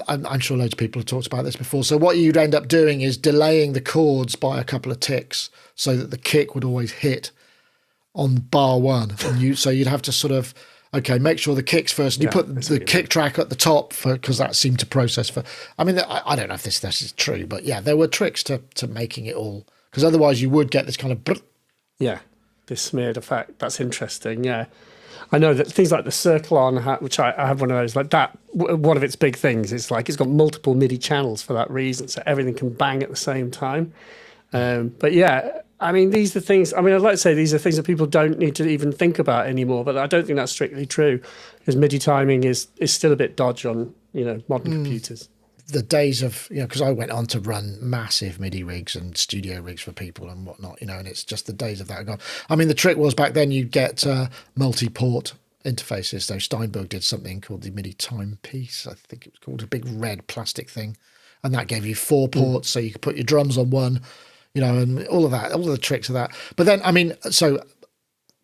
I'm sure loads of people have talked about this before. So what you'd end up doing is delaying the chords by a couple of ticks so that the kick would always hit on bar one. And so you'd have to sort of, make sure the kick's first. And you put the kick track at the top because that seemed to process for. I mean, I don't know if this is true, but yeah, there were tricks to making it all, because otherwise you would get this kind of. Yeah. This smeared effect. That's interesting. Yeah, I know that things like the Circle-On hat, which I have one of those, like that. One of its big things is like it's got multiple MIDI channels for that reason, so everything can bang at the same time. But yeah, I mean, these are things. I mean, I'd like to say these are things that people don't need to even think about anymore. But I don't think that's strictly true, because MIDI timing is still a bit dodgy on modern computers. The days of, because I went on to run massive MIDI rigs and studio rigs for people and whatnot, and it's just the days of that are gone. I mean, the trick was back then you'd get multi-port interfaces. So Steinberg did something called the MIDI timepiece. I think it was called, a big red plastic thing. And that gave you 4 ports, so you could put your drums on one, and all of that, all of the tricks of that. But then, I mean, so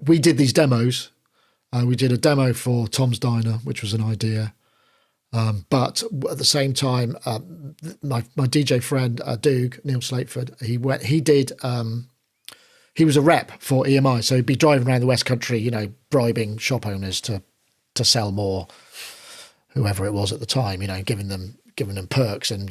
we did these demos. We did a demo for Tom's Diner, which was an idea. But at the same time, my DJ friend Doog, Neil Slateford, he was a rep for EMI, so he'd be driving around the West Country, bribing shop owners to sell more, whoever it was at the time, giving them perks and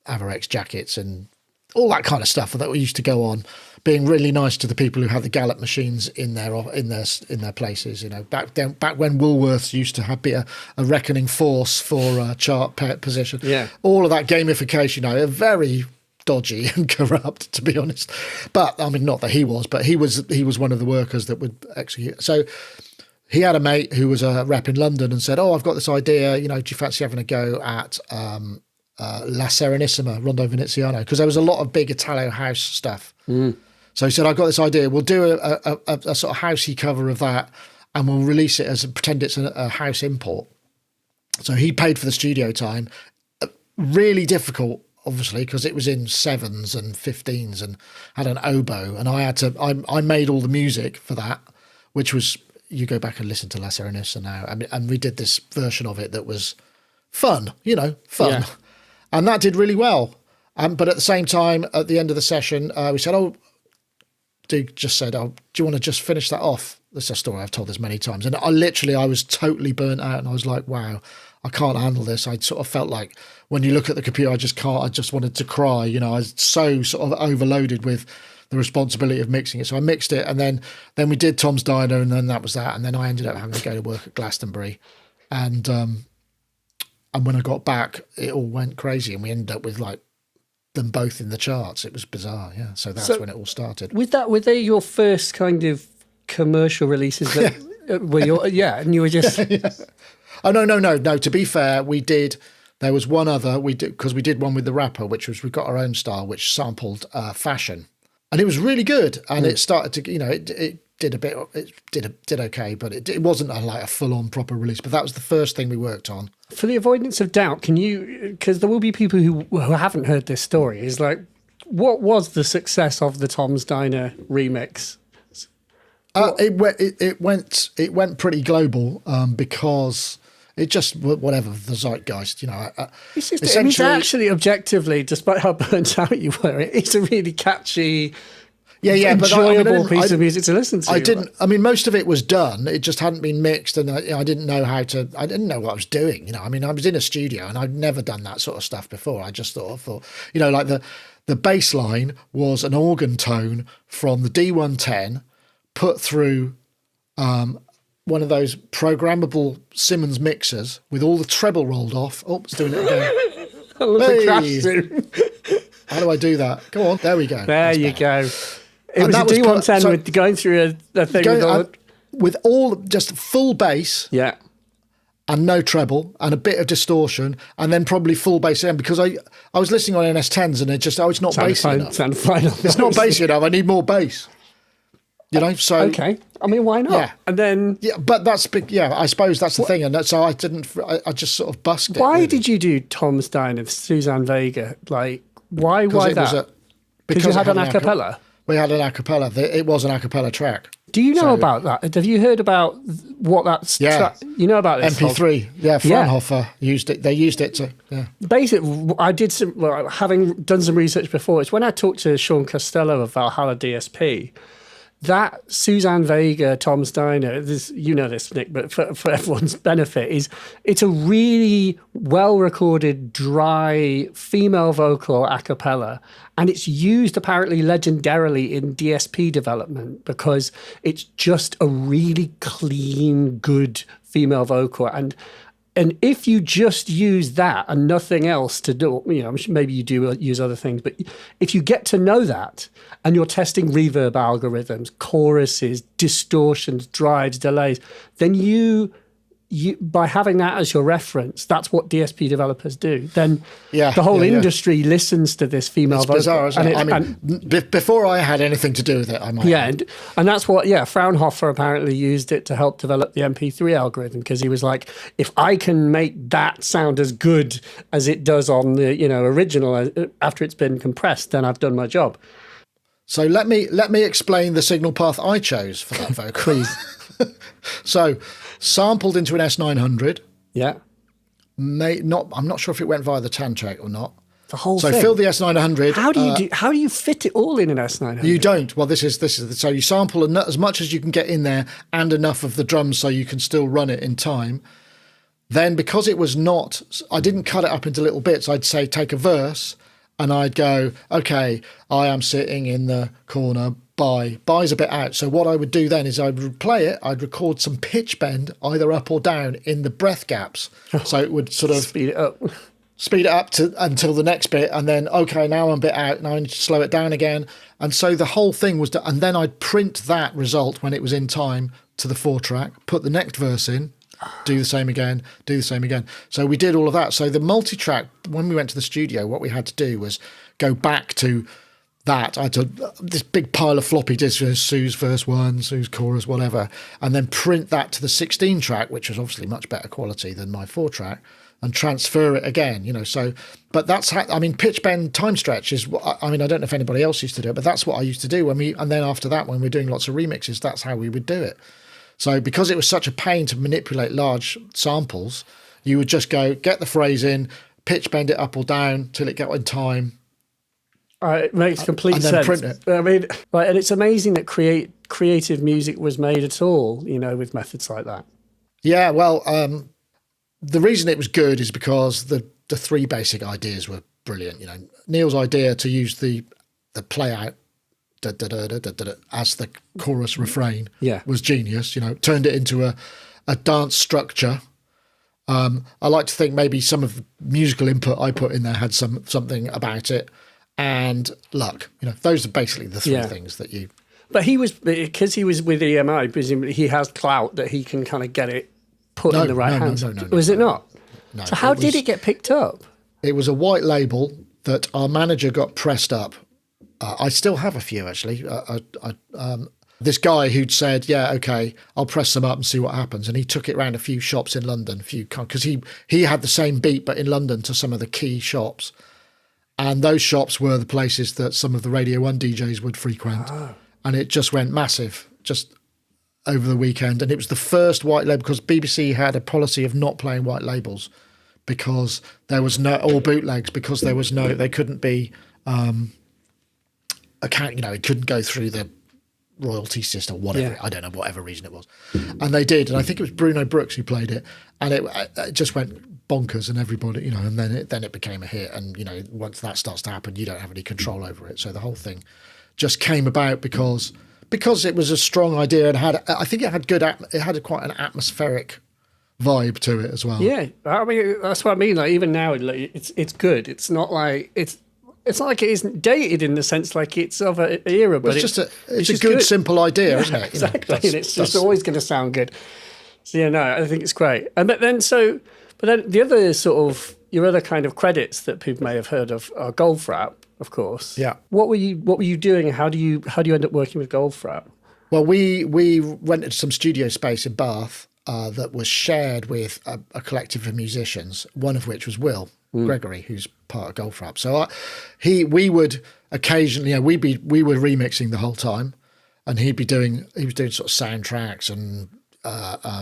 Avarex jackets and all that kind of stuff that we used to go on, being really nice to the people who had the Gallop machines in their places. Back when Woolworths used to be a reckoning force for chart position. Yeah, all of that gamification, very dodgy and corrupt, to be honest. But I mean, not that he was, but he was one of the workers that would execute. So he had a mate who was a rep in London and said, "Oh, I've got this idea. Do you fancy having a go at La Serenissima, Rondo Veneziano?" Because there was a lot of big Italo house stuff. So he said, "I've got this idea. We'll do a sort of housey cover of that, and we'll release it pretend it's a house import." So he paid for the studio time. Really difficult, obviously, because it was in 7s and 15s and had an oboe, and I made all the music for that, which was, you go back and listen to La Serenissima now, and we did this version of it that was fun, fun. Yeah. And that did really well. But at the same time, at the end of the session, we said, Duke just said, "Oh, do you want to just finish that off?" This is a story I've told this many times. And I was totally burnt out, and I was like, wow, I can't handle this. I sort of felt like when you look at the computer, I just wanted to cry. I was so sort of overloaded with the responsibility of mixing it. So I mixed it, and then we did Tom's Diner, and then that was that. And then I ended up having to go to work at Glastonbury. And when I got back, it all went crazy, and we ended up with like them both in the charts. It was bizarre, yeah. So that's when it all started. Were they your first kind of commercial releases that were and you were just yeah. Oh no. To be fair, we did. There was one other because we did one with the rapper, which was we got our own style, which sampled fashion, and it was really good. And it started to, it did a bit. It did okay, but it wasn't a full on proper release. But that was the first thing we worked on. For the avoidance of doubt, can you? Because there will be people who haven't heard this story. Is like, what was the success of the Tom's Diner remix? It went pretty global because it just whatever the zeitgeist, It's just actually objectively, despite how burnt out you were, it's a really catchy. Enjoyable piece of music to listen to. Most of it was done. It just hadn't been mixed, and I didn't know I didn't know what I was doing. I was in a studio, and I'd never done that sort of stuff before. I just thought, like the bass line was an organ tone from the D110 put through one of those programmable Simmons mixers with all the treble rolled off. Oh, it's doing it again. I love the crash. How do I do that? Go on. There we go. There you go. It was a D110 with going through a thing with all just full bass. Yeah. And no treble and a bit of distortion and then probably full bass again, because I was listening on NS10s and it's not bassy enough. It's not bassy enough. I need more bass. So okay. Why not? Yeah. And then but that's big. Yeah, I suppose that's the thing. And so I just sort of busted it. Why did you do Tom's Diner, Suzanne Vega? Like, why that? Because you had an a cappella. We had an a cappella. It was an a cappella track. Do you know about that? Have you heard about what that's? Yeah. You know about this? MP3. Yeah, Fraunhofer used it. They used it to. Yeah. Basically, I did having done some research before. It's when I talked to Sean Costello of Valhalla DSP. That Suzanne Vega, Tom's Diner, this, Nick, but for everyone's benefit, it's a really well-recorded, dry female vocal a cappella, and it's used apparently legendarily in DSP development because it's just a really clean, good female vocal. And if you just use that and nothing else to do, maybe you do use other things, but if you get to know that and you're testing reverb algorithms, choruses, distortions, drives, delays, then you by having that as your reference, that's what DSP developers do. Then the whole industry listens to this female vocal. Bizarre, isn't it? Before I had anything to do with it, I might. Yeah, and that's what. Yeah, Fraunhofer apparently used it to help develop the MP3 algorithm, because he was like, if I can make that sound as good as it does on the original after it's been compressed, then I've done my job. So let me explain the signal path I chose for that vocal. Please. So sampled into an S900. Yeah. I'm not sure if it went via the Tantrack or not. The whole So thing. fill the S900. How do you fit it all in an S900? You don't. Well, this is so you sample as much as you can get in there and enough of the drums so you can still run it in time. Then because it was not, I didn't cut it up into little bits. I'd say take a verse and I'd go, okay, I am sitting in the corner. Bye's a bit out. So what I would do then is I would play it. I'd record some pitch bend either up or down in the breath gaps. So it would sort of speed it up until the next bit, and then okay, now I'm a bit out, now I need to slow it down again. And so the whole thing was and then I'd print that result when it was in time to the 4-track, put the next verse in, do the same again. So we did all of that. So the multi-track, when we went to the studio, what we had to do was go back to that. I had this big pile of floppy disks, Sue's verse 1, Sue's chorus, whatever, and then print that to the 16-track, which was obviously much better quality than my 4-track, and transfer it again, so, but that's how, pitch bend time stretch is, I don't know if anybody else used to do it, but that's what I used to do and then after that, when we're doing lots of remixes, that's how we would do it. So because it was such a pain to manipulate large samples, you would just go, get the phrase in, pitch bend it up or down till it got in time. It makes complete sense. Print it. And it's amazing that creative music was made at all, with methods like that. Yeah, well, the reason it was good is because the 3 basic ideas were brilliant. Neil's idea to use the play out as the chorus refrain was genius. Turned it into a dance structure. I like to think maybe some of the musical input I put in there had something about it, and luck. Those are basically the 3 things that you. But because he was with EMI, presumably he has clout that he can kind of get it put in the right hands. No. Was it not? No. So how did it get picked up? It was a white label that our manager got pressed up. I still have a few, actually. This guy who'd said, yeah, okay, I'll press them up and see what happens. And he took it around a few shops in London, because he had the same beat, but in London to some of the key shops. And those shops were the places that some of the Radio 1 DJs would frequent. Oh. And it just went massive, just over the weekend. And it was the first white label, because BBC had a policy of not playing white labels because there was or bootlegs, because there was they couldn't be, it couldn't go through the royalty system, whatever, I don't know, whatever reason it was. And they did. And I think it was Bruno Brooks who played it. And it just went bonkers, and everybody, and then it became a hit. And, once that starts to happen, you don't have any control over it. So the whole thing just came about because it was a strong idea, and I think it had quite an atmospheric vibe to it as well. Yeah, that's what I mean. Like even now, it's good. It's not like it's not like it isn't dated in the sense like it's of an era, but it's a good simple idea, isn't it? Exactly, and it's just always going to sound good. So I think it's great. And but then the other sort of your other kind of credits that people may have heard of are Goldfrapp, of course. Yeah. What were you doing? How do you end up working with Goldfrapp? Well, we rented some studio space in Bath that was shared with a collective of musicians, one of which was Will Gregory, who's part of Goldfrapp. So we would occasionally, we were remixing the whole time, and he was doing sort of soundtracks and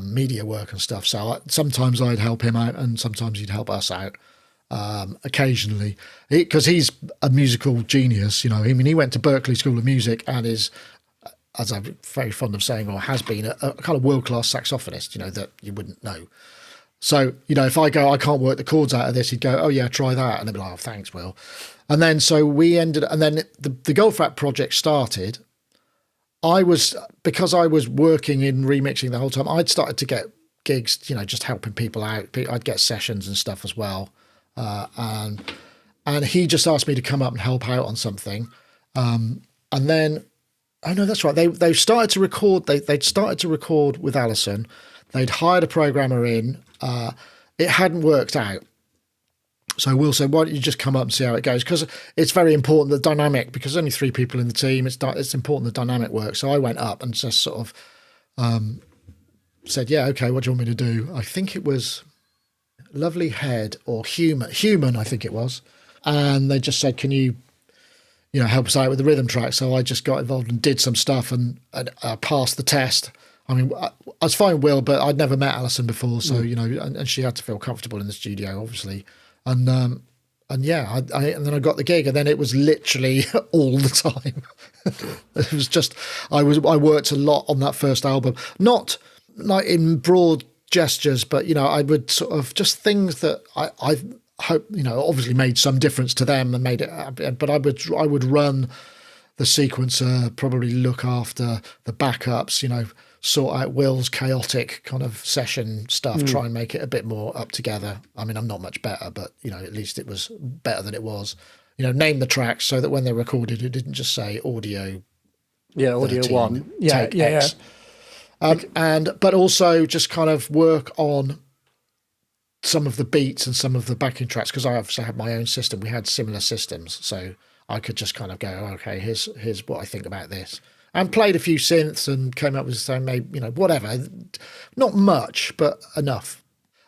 media work and stuff. So sometimes I'd help him out, and sometimes he'd help us out. Occasionally, because he's a musical genius. He went to Berklee School of Music and is, as I'm very fond of saying, or has been, a kind of world-class saxophonist, that you wouldn't know. So, if I go, I can't work the chords out of this, he'd go, oh yeah, try that. And I'd be like, oh, thanks, Will. And then, so we ended, and then the Goldfrapp project started. Because I was working in remixing the whole time, I'd started to get gigs, just helping people out. I'd get sessions and stuff as well. And he just asked me to come up and help out on something. And then, oh no, that's right. They started to record. They'd started to record with Alison. They'd hired a programmer in. It hadn't worked out. So Will said, why don't you just come up and see how it goes? Because it's very important, the dynamic, because there's only 3 people in the team. It's important the dynamic works. So I went up and just sort of said, yeah, okay, what do you want me to do? I think it was Lovely Head or Human, I think it was. And they just said, can you help us out with the rhythm track? So I just got involved and did some stuff and passed the test. I mean, I was fine with Will, but I'd never met Alison before, so and she had to feel comfortable in the studio, obviously, and yeah, and then I got the gig, and then it was literally all the time. It was just I worked a lot on that first album, not like in broad gestures, but I would sort of just things that I hope obviously made some difference to them and made it, but I would run the sequencer, probably look after the backups, sort out Will's chaotic kind of session stuff, try and make it a bit more up together. I mean, I'm not much better, but at least it was better than it was. Name the tracks so that when they're recorded, it didn't just say audio. Yeah, audio 13, 1. Yeah, take yeah, X. But also just kind of work on some of the beats and some of the backing tracks, because I obviously had my own system. We had similar systems, so I could just kind of go, okay, here's what I think about this. And played a few synths and came up with some, maybe, whatever. Not much, but enough.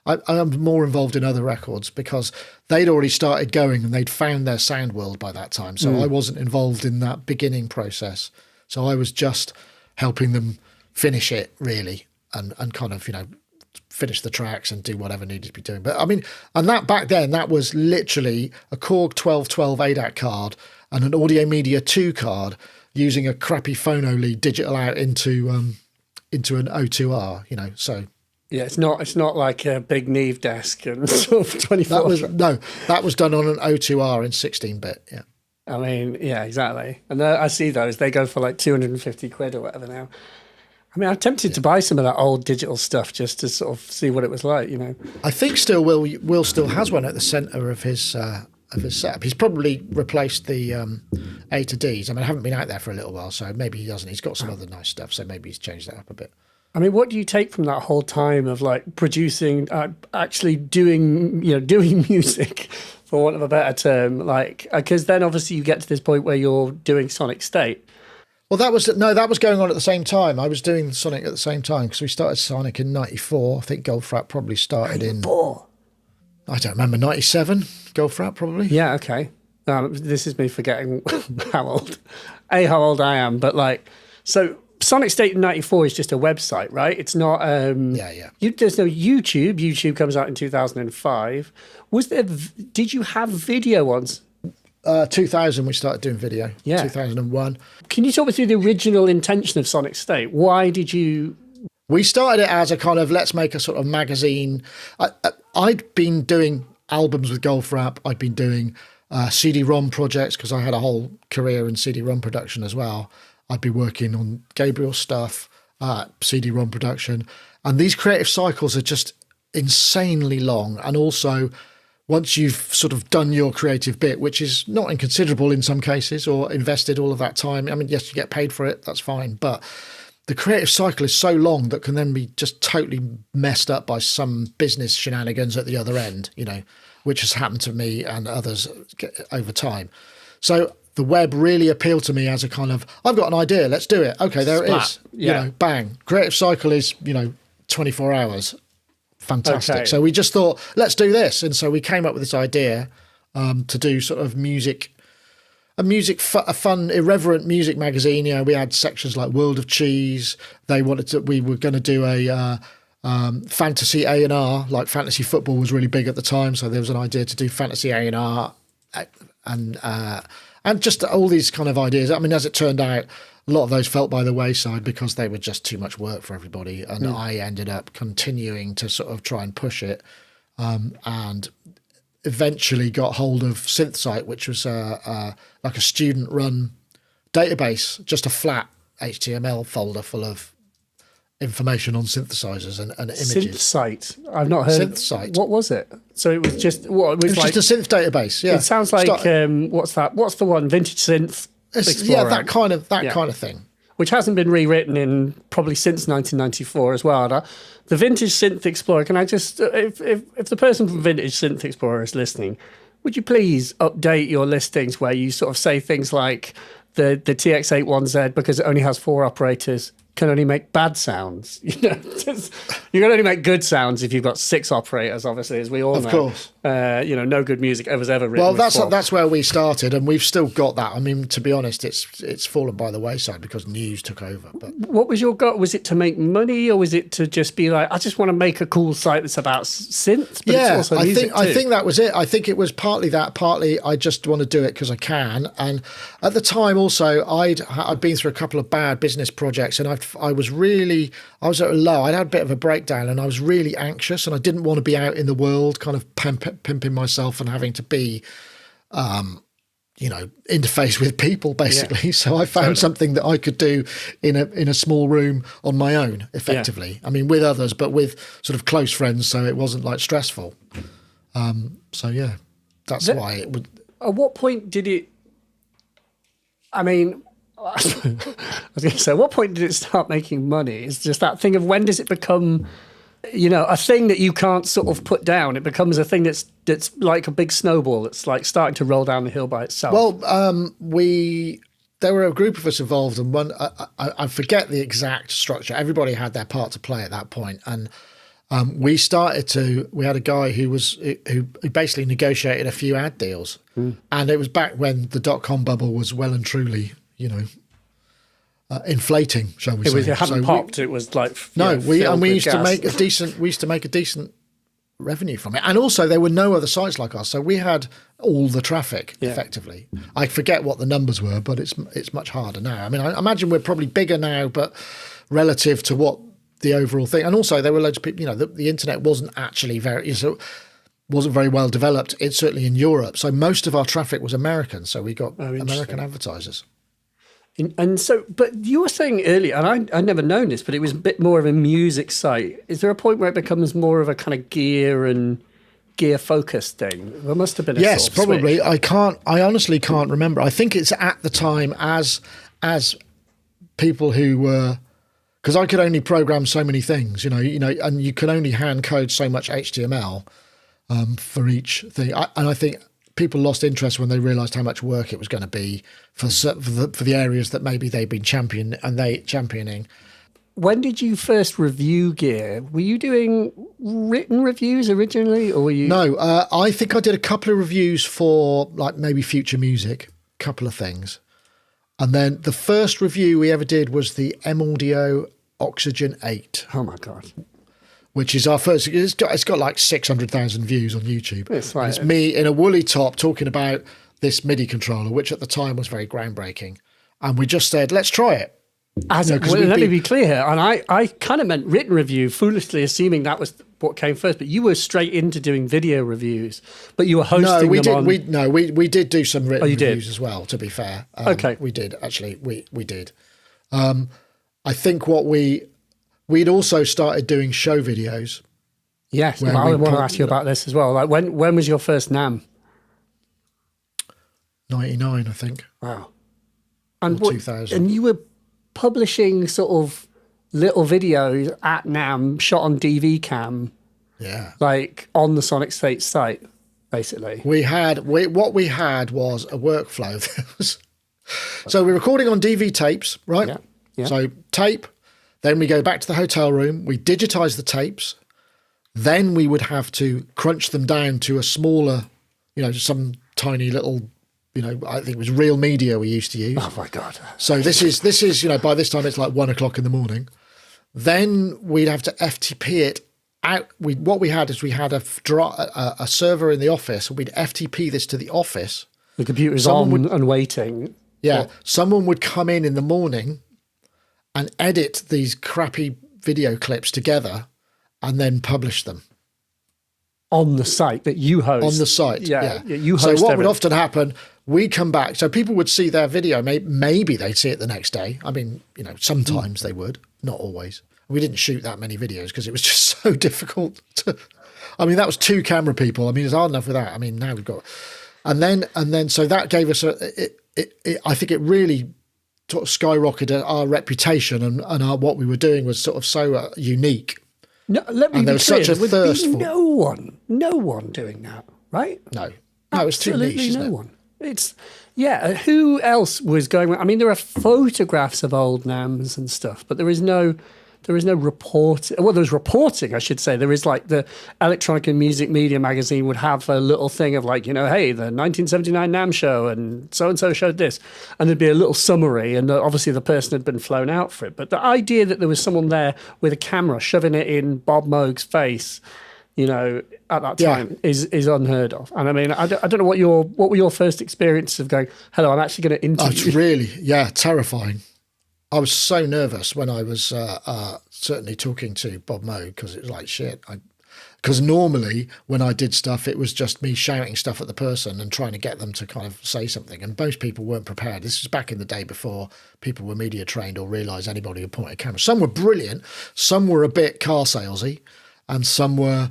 I'm more involved in other records because they'd already started going and they'd found their sound world by that time. So I wasn't involved in that beginning process. So I was just helping them finish it, really, and kind of, finish the tracks and do whatever needed to be doing. But I mean, and that back then, that was literally a Korg 1212 ADAT card and an Audio Media 2 card, using a crappy phono lead digital out into an O2R, so. Yeah, it's not like a big Neve desk and sort of 24. That was done on an O2R in 16-bit, yeah. I mean, yeah, exactly. And I see those, they go for like 250 quid or whatever now. I mean, I'm tempted to buy some of that old digital stuff just to sort of see what it was like, I think Will still has one at the centre of his setup. He's probably replaced the A to Ds. I mean, I haven't been out there for a little while, so maybe he doesn't. He's got some other nice stuff, so maybe he's changed that up a bit. I mean, what do you take from that whole time of like producing, actually doing music, for want of a better term? Like, because then obviously you get to this point where you're doing Sonic State. Well, that was going on at the same time. I was doing Sonic at the same time because we started Sonic in '94. I think Goldfrapp probably started in. I don't remember, 97, Goldfrapp probably. Yeah, okay. This is me forgetting how old I am, but like, so Sonic State in '94 is just a website, right? It's not. Yeah. There's no YouTube. YouTube comes out in 2005. Did you have video on? 2000, we started doing video. Yeah. 2001. Can you talk me through the original intention of Sonic State? Why did you? We started it as a kind of, let's make a sort of magazine. I'd been doing albums with Goldfrapp. I'd been doing CD-ROM projects because I had a whole career in CD-ROM production as well. I'd be working on Gabriel stuff, CD-ROM production. And these creative cycles are just insanely long. And also, once you've sort of done your creative bit, which is not inconsiderable in some cases, or invested all of that time, I mean, yes, you get paid for it, that's fine. But the creative cycle is so long that can then be just totally messed up by some business shenanigans at the other end, which has happened to me and others over time. So the web really appealed to me as a kind of, I've got an idea, let's do it. Okay, there it is. Yeah. Bang. Creative cycle is, 24 hours. Fantastic. Okay. So we just thought, let's do this. And so we came up with this idea to do sort of a fun, irreverent music magazine. We had sections like World of Cheese. We were going to do a fantasy A&R, like fantasy football was really big at the time. So there was an idea to do fantasy A&R and just all these kind of ideas. I mean, as it turned out, a lot of those fell by the wayside because they were just too much work for everybody. And I ended up continuing to sort of try and push it and eventually got hold of SynthSite, which was like a student-run database, just a flat HTML folder full of information on synthesizers and images. SynthSite? I've not heard. SynthSite. What was it? So it was just what? It was like just a synth database. Yeah, it sounds like what's that? What's the one? Vintage Synth Explorer. Yeah, that kind of thing. Which hasn't been rewritten in probably since 1994 as well. The Vintage Synth Explorer, can I just, if the person from Vintage Synth Explorer is listening, would you please update your listings where you sort of say things like the TX81Z, because it only has 4 operators, can only make bad sounds. You know, you can only make good sounds if you've got 6 operators, obviously, as we all know. Of course. You know, no good music was ever written. Well, with 4. that's where we started, and we've still got that. I mean, to be honest, it's fallen by the wayside because news took over. But what was your goal? Was it to make money, or was it to just be like, I just want to make a cool site that's about synths? But yeah, it's also music I think that was it. I think it was partly that, partly I just want to do it because I can. And at the time, also, I'd been through a couple of bad business projects, and I was at a low. I'd had a bit of a breakdown, and I was really anxious, and I didn't want to be out in the world, kind of pimping myself and having to be, interface with people basically. Yeah. So I found something that I could do in a small room on my own, effectively. Yeah. I mean, with others, but with sort of close friends, so it wasn't like stressful. So yeah, that's why it would. At what point did it? I mean, I was going to say, at what point did it start making money? It's just that thing of when does it become, a thing that you can't sort of put down? It becomes a thing that's like a big snowball that's like starting to roll down the hill by itself. Well, there were a group of us involved, and one I forget the exact structure. Everybody had their part to play at that point, and we had a guy who basically negotiated a few ad deals, and it was back when the .com bubble was well and truly, inflating, shall we say? It hadn't popped. It was like we used to make a decent revenue from it, and also there were no other sites like us, so we had all the traffic effectively. I forget what the numbers were, but it's much harder now. I mean, I imagine we're probably bigger now, but relative to what the overall thing, and also there were loads of people. The internet wasn't actually wasn't very well developed. It's certainly in Europe, so most of our traffic was American. So we got American advertisers. And so, but you were saying earlier, and I'd never known this, but it was a bit more of a music site. Is there a point where it becomes more of a kind of gear focused thing? There must have been a sort of probably. Switch. I honestly can't remember. I think it's at the time as people who were, because I could only program so many things, and you can only hand code so much HTML for each thing. And I think people lost interest when they realised how much work it was going to be for the areas that maybe they'd been championing. When did you first review gear? Were you doing written reviews originally, or were you? No, I think I did a couple of reviews for like maybe Future Music, a couple of things. And then the first review we ever did was the M-Audio Oxygen 8. Oh my God. Which is our first. It's got like 600,000 views on YouTube. It's me in a woolly top talking about this MIDI controller, which at the time was very groundbreaking. And we just said, let's try it. Let me be clear here. And I kind of meant written review, foolishly assuming that was what came first. But you were straight into doing video reviews. But you were hosting we did do some written reviews as well, to be fair. Okay. We did, actually. We did. I think we'd also started doing show videos. Yes, I want to ask you about this as well. Like, when was your first NAMM? 99, I think. Wow. And 2000. And you were publishing sort of little videos at NAMM, shot on DV cam. Yeah. Like on the Sonic State site, basically. What we had was a workflow. So we're recording on DV tapes, right? Yeah. So tape. Then we go back to the hotel room, we digitize the tapes, then we would have to crunch them down to a smaller, some tiny little, I think it was Real Media we used to use. Oh my God. So this is, by this time it's like 1 o'clock in the morning. Then we'd have to FTP it out. What we had is we had a server in the office, and we'd FTP this to the office. The computer's on and waiting. Yeah. Someone would come in the morning and edit these crappy video clips together and then publish them. On the site that you host. On the site, yeah. You host so what everything. would often happen, we come back, so people would see their video, maybe they'd see it the next day. I mean, sometimes they would, not always. We didn't shoot that many videos because it was just so difficult to... I mean, that was 2 camera people. I mean, it's hard enough with that. I mean, now we've got... And then so that gave us I think it really sort of skyrocketed our reputation, and what we were doing was sort of so unique. No, let me and be there was clear. such a There would thirst be for no one doing that, right? No, it was too niche. Absolutely no one. Who else was going? I mean, there are photographs of old NAMs and stuff, but there is no report. Well, there's reporting, I should say. There is like the Electronic and Music Media magazine would have a little thing of like, hey, the 1979 NAM show and so showed this. And there'd be a little summary, and obviously the person had been flown out for it. But the idea that there was someone there with a camera shoving it in Bob Moog's face, at that time is unheard of. And I mean, I don't know what were your first experiences of going, hello, I'm actually going to interview. It's really, terrifying. I was so nervous when I was certainly talking to Bob Moog, because it was like shit. Because normally when I did stuff, it was just me shouting stuff at the person and trying to get them to kind of say something. And most people weren't prepared. This was back in the day before people were media trained or realised anybody could point a camera. Some were brilliant. Some were a bit car salesy, and some were,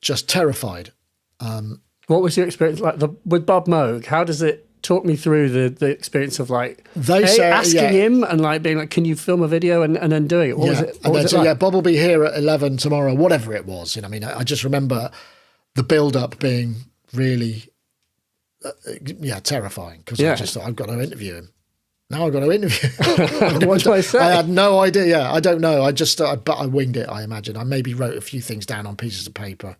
just terrified. What was your experience like with Bob Moog? How does it talk me through the experience of like asking him and like being like, can you film a video and then doing it? What was it? What was it like? Bob will be here at 11 tomorrow, whatever it was. I just remember the build up being really, terrifying, because I just thought, I've got to interview him. Now I've got to interview him. What do I say? I had no idea. Yeah, I don't know. But I winged it, I imagine. I maybe wrote a few things down on pieces of paper.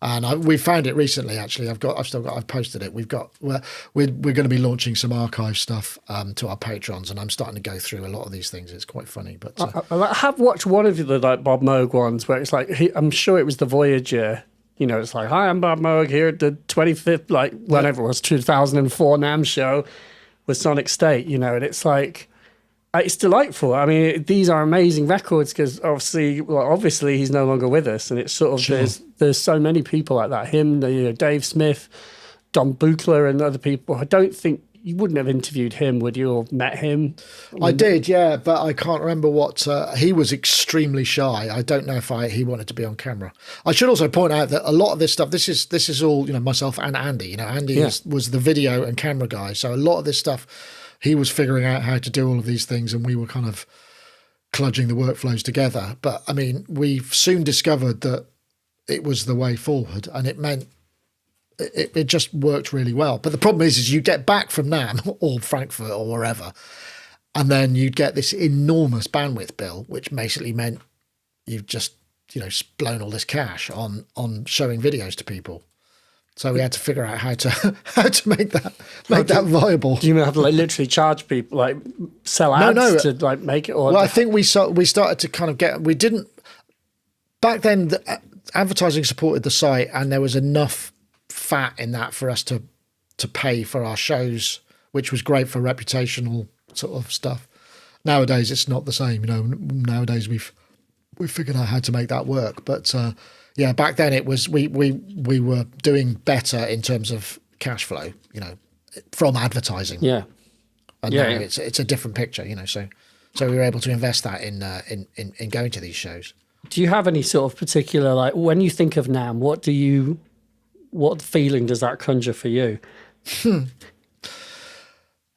And we found it recently. Actually, I've posted it. We're going to be launching some archive stuff to our patrons, and I'm starting to go through a lot of these things. It's quite funny. But I have watched one of the like Bob Moog ones where it's like I'm sure it was the Voyager. It's like, hi, I'm Bob Moog here at the 25th, like whenever it was 2004 NAM show with Sonic State. And it's like. It's delightful. I mean, these are amazing records because obviously he's no longer with us, and it's sort of sure. There's so many people like that. Him, Dave Smith, Don Buchler, and other people. I don't think you wouldn't have interviewed him, would you, or met him? I did, yeah, but I can't remember what. He was extremely shy. I don't know if he wanted to be on camera. I should also point out that a lot of this stuff. This is all myself and Andy. Andy was the video and camera guy, so a lot of this stuff. He was figuring out how to do all of these things, and we were kind of kludging the workflows together. But, I mean, we soon discovered that it was the way forward, and it meant it just worked really well. But the problem is you get back from NAM or Frankfurt or wherever, and then you'd get this enormous bandwidth bill, which basically meant you've just, blown all this cash on showing videos to people. So we had to figure out how to make that viable. Do you have to literally charge people, like sell ads to like make it? Or well, I think we started to kind of we didn't back then. Advertising supported the site, and there was enough fat in that for us to pay for our shows, which was great for reputational sort of stuff. Nowadays, it's not the same. Nowadays we've figured out how to make that work, but. Back then it was we were doing better in terms of cash flow, from advertising. Yeah, and now it's a different picture, So we were able to invest that in going to these shows. Do you have any sort of particular, like, when you think of NAM, what feeling does that conjure for you?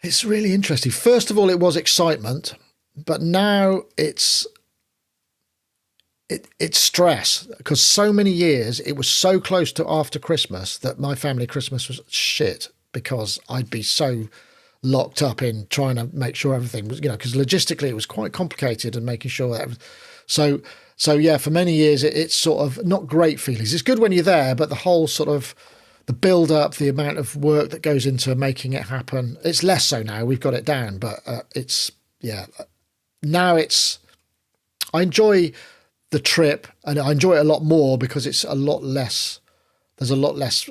It's really interesting. First of all, it was excitement, but now it's stress, because so many years it was so close to after Christmas that my family Christmas was shit, because I'd be so locked up in trying to make sure everything was, because logistically it was quite complicated and making sure that. So for many years it's sort of not great feelings. It's good when you're there, but the whole sort of the build up, the amount of work that goes into making it happen, it's less so now. We've got it down, but now I enjoy the trip, and I enjoy it a lot more because it's a lot less. There's a lot less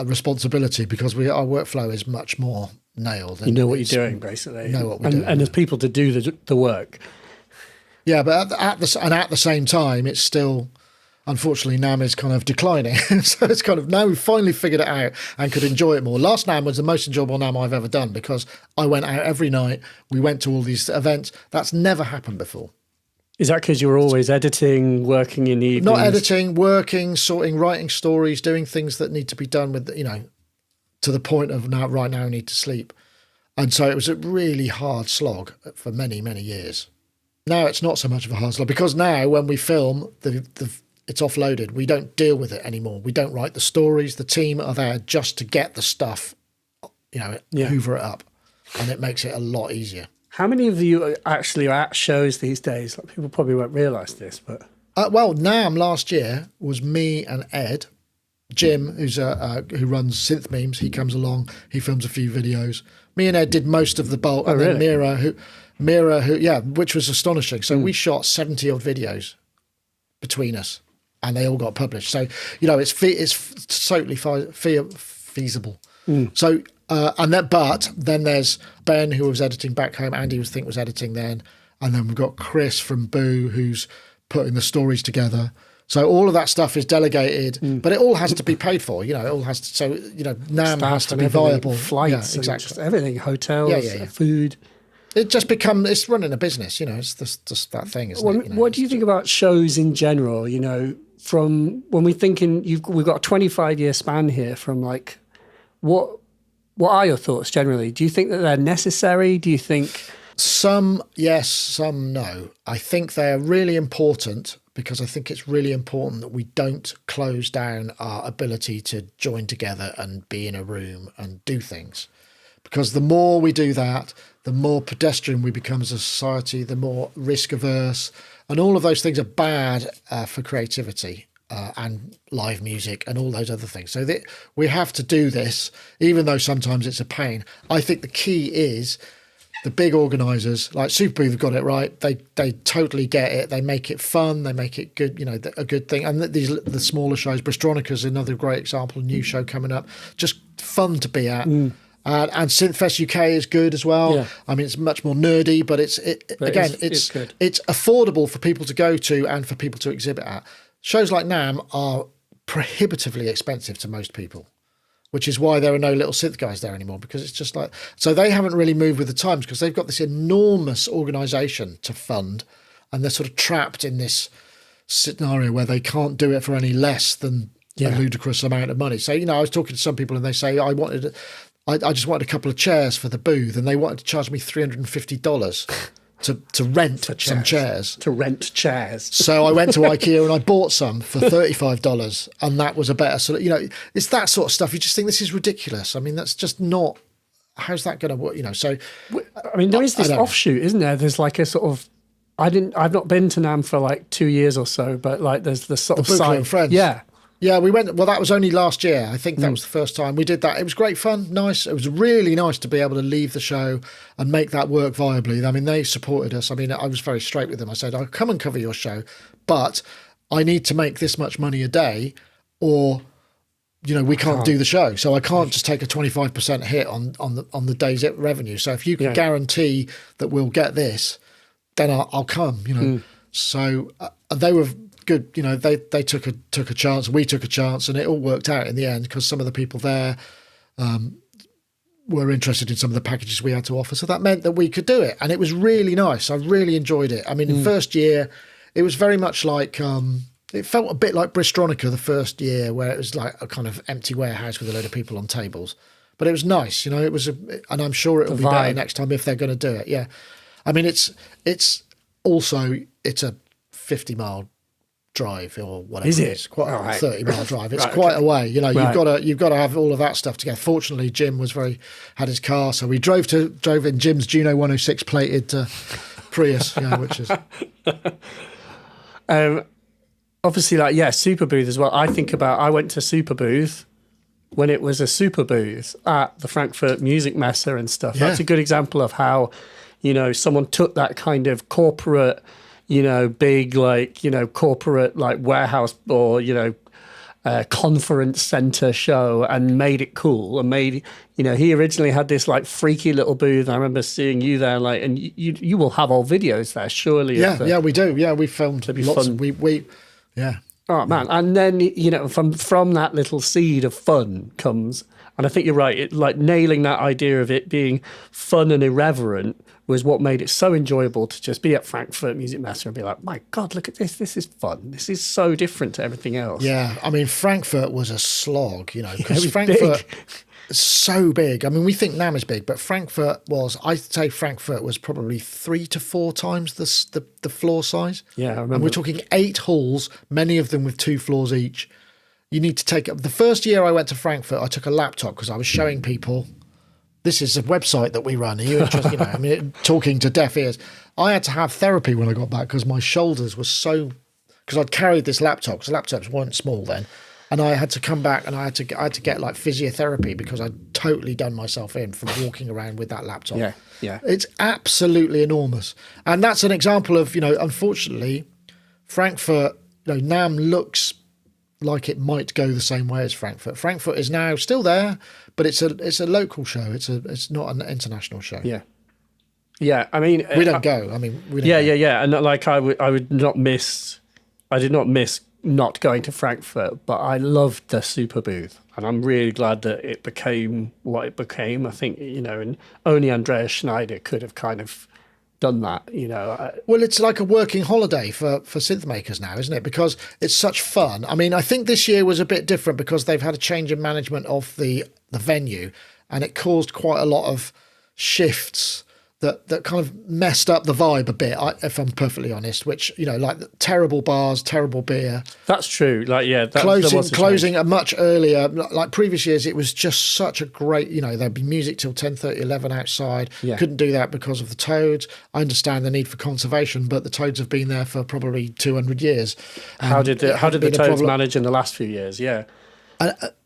responsibility because our workflow is much more nailed. You know what you're doing, basically. Know what we're doing, and there's people to do the work. Yeah, but at the same time, it's still, unfortunately, NAM is kind of declining. So it's kind of, now we've finally figured it out and could enjoy it more. Last NAM was the most enjoyable NAM I've ever done because I went out every night. We went to all these events. That's never happened before. Is that because you were always editing, working in the evenings? Not editing, working, sorting, writing stories, doing things that need to be done with, to the point of right now I need to sleep. And so it was a really hard slog for many, many years. Now it's not so much of a hard slog because now when we film, it's offloaded. We don't deal with it anymore. We don't write the stories. The team are there just to get the stuff hoover it up, and it makes it a lot easier. How many of you actually are at shows these days? Like, people probably won't realise this, but... Well, NAMM last year was me and Ed. Jim, who runs Synth Memes, he comes along, he films a few videos. Me and Ed did most of the bulk, and really? then Mira, which was astonishing. So we shot 70 odd videos between us, and they all got published. So it's totally feasible. So but then there's Ben, who was editing back home. Andy was editing then, and then we've got Chris from Boo, who's putting the stories together. So all of that stuff is delegated, but it all has to be paid for. It all has to. So NAMM has to be viable. Flights, exactly. Just everything, hotels, food. It just it's running a business. It's just that thing, isn't it? What do you think about shows in general? From when we're thinking, we've got a 25-year span here. From like, what are your thoughts generally? Do you think that they're necessary? Do you think some yes, some no? I think they're really important, because I think it's really important that we don't close down our ability to join together and be in a room and do things. Because the more we do that, the more pedestrian we become as a society, the more risk averse. And all of those things are bad for creativity and live music and all those other things. So we have to do this, even though sometimes it's a pain. I think the key is the big organisers, like Superbooth, have got it right. They totally get it. They make it fun. They make it good, a good thing. And the smaller shows, Bristronica's another great example, a new show coming up, just fun to be at. And Synthfest UK is good as well. Yeah. I mean, it's much more nerdy, but it's good. It's affordable for people to go to and for people to exhibit at. Shows like NAMM are prohibitively expensive to most people, which is why there are no little synth guys there anymore, because it's just like... So they haven't really moved with the times, because they've got this enormous organisation to fund, and they're sort of trapped in this scenario where they can't do it for any less than a ludicrous amount of money. So, I was talking to some people and they say, I just wanted a couple of chairs for the booth, and they wanted to charge me $350 to rent some chairs. To rent chairs. So I went to IKEA and I bought some for $35, and that was a better sort of, it's that sort of stuff. You just think, this is ridiculous. I mean, that's just not, how's that going to work? So I mean, there is this offshoot, isn't there? There's like a sort of, I've not been to NAMM for like 2 years or so, but like there's the sort of side. And Friends. Yeah, we went. Well, that was only last year. I think that was the first time we did that. It was great fun, nice. It was really nice to be able to leave the show and make that work viably. I mean, they supported us. I mean, I was very straight with them. I said, I'll come and cover your show, but I need to make this much money a day, or we can't do the show. So I can't just take a 25% hit on the day's revenue. So if you can guarantee that we'll get this, then I'll come. So they were good. They took a chance. We took a chance, and it all worked out in the end, because some of the people there were interested in some of the packages we had to offer. So that meant that we could do it, and it was really nice. I really enjoyed it. I mean, the first year, it was very much like it felt a bit like Bristronica the first year, where it was like a kind of empty warehouse with a load of people on tables. But it was nice, It was, and I'm sure it'll be better next time if they're going to do it. Yeah, I mean, it's also it's a 50-mile drive or whatever. Is it? It's quite a 30-mile drive. It's quite a way. You've got to have all of that stuff together. Fortunately, Jim had his car, so we drove in Jim's Juno 106 plated Prius, which is obviously Super Booth as well. I went to Super Booth when it was a Super Booth at the Frankfurt Music Messe and stuff. That's a good example of how someone took that kind of corporate, big, corporate, warehouse or, conference center show and made it cool and made, he originally had this freaky little booth. I remember seeing you there, and you will have all videos there, surely. Yeah, we do. Yeah, we filmed lots. Yeah. Oh, man. And then, from that little seed of fun comes, and I think you're right, nailing that idea of it being fun and irreverent was what made it so enjoyable to just be at Frankfurt Music Messe and be like, my God, look at this. This is fun. This is so different to everything else. Yeah. I mean, Frankfurt was a slog, because Frankfurt is so big. I mean, we think NAMM is big, but I'd say Frankfurt was probably 3 to 4 times the floor size. Yeah, I remember. And we're talking 8 halls, many of them with 2 floors each. You need to take up. The first year I went to Frankfurt, I took a laptop because I was showing people this is a website that we run. Are you interested? I mean, talking to deaf ears. I had to have therapy when I got back because my shoulders were so, because I'd carried this laptop, because laptops weren't small then. And I had to come back and I had to get like physiotherapy because I'd totally done myself in from walking around with that laptop. Yeah. It's absolutely enormous. And that's an example of, unfortunately, Frankfurt, NAMM looks like it might go the same way as Frankfurt. Frankfurt is now still there, but it's a local show. It's not an international show. Yeah. I mean, we don't go. I mean, we don't yeah, go. yeah. And like I did not miss not going to Frankfurt, but I loved the super booth, and I'm really glad that it became what it became. I think and only Andreas Schneider could have kind of done that. Well, it's like a working holiday for synth makers now, isn't it? Because it's such fun. I mean, I think this year was a bit different because they've had a change in management of the venue, and it caused quite a lot of shifts that kind of messed up the vibe a bit, if I'm perfectly honest, which, like terrible bars, terrible beer. That's true. Like, yeah. Closing a much earlier, like previous years, it was just such a great, there'd be music till 10:30, 11 outside. Yeah. Couldn't do that because of the toads. I understand the need for conservation, but the toads have been there for probably 200 years. How did the toads manage in the last few years? Yeah.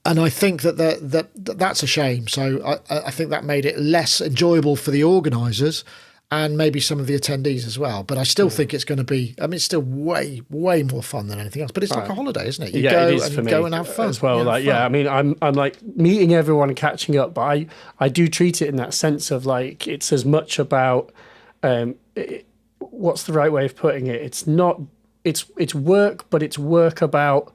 And I think that's a shame. So I think that made it less enjoyable for the organisers and maybe some of the attendees as well. But I still think it's going to be, it's still way, way more fun than anything else. But it's like a holiday, isn't it? You go and have fun. As well. I mean, I'm like meeting everyone and catching up, but I do treat it in that sense of like, it's as much about, what's the right way of putting it? It's not, it's work, but it's work about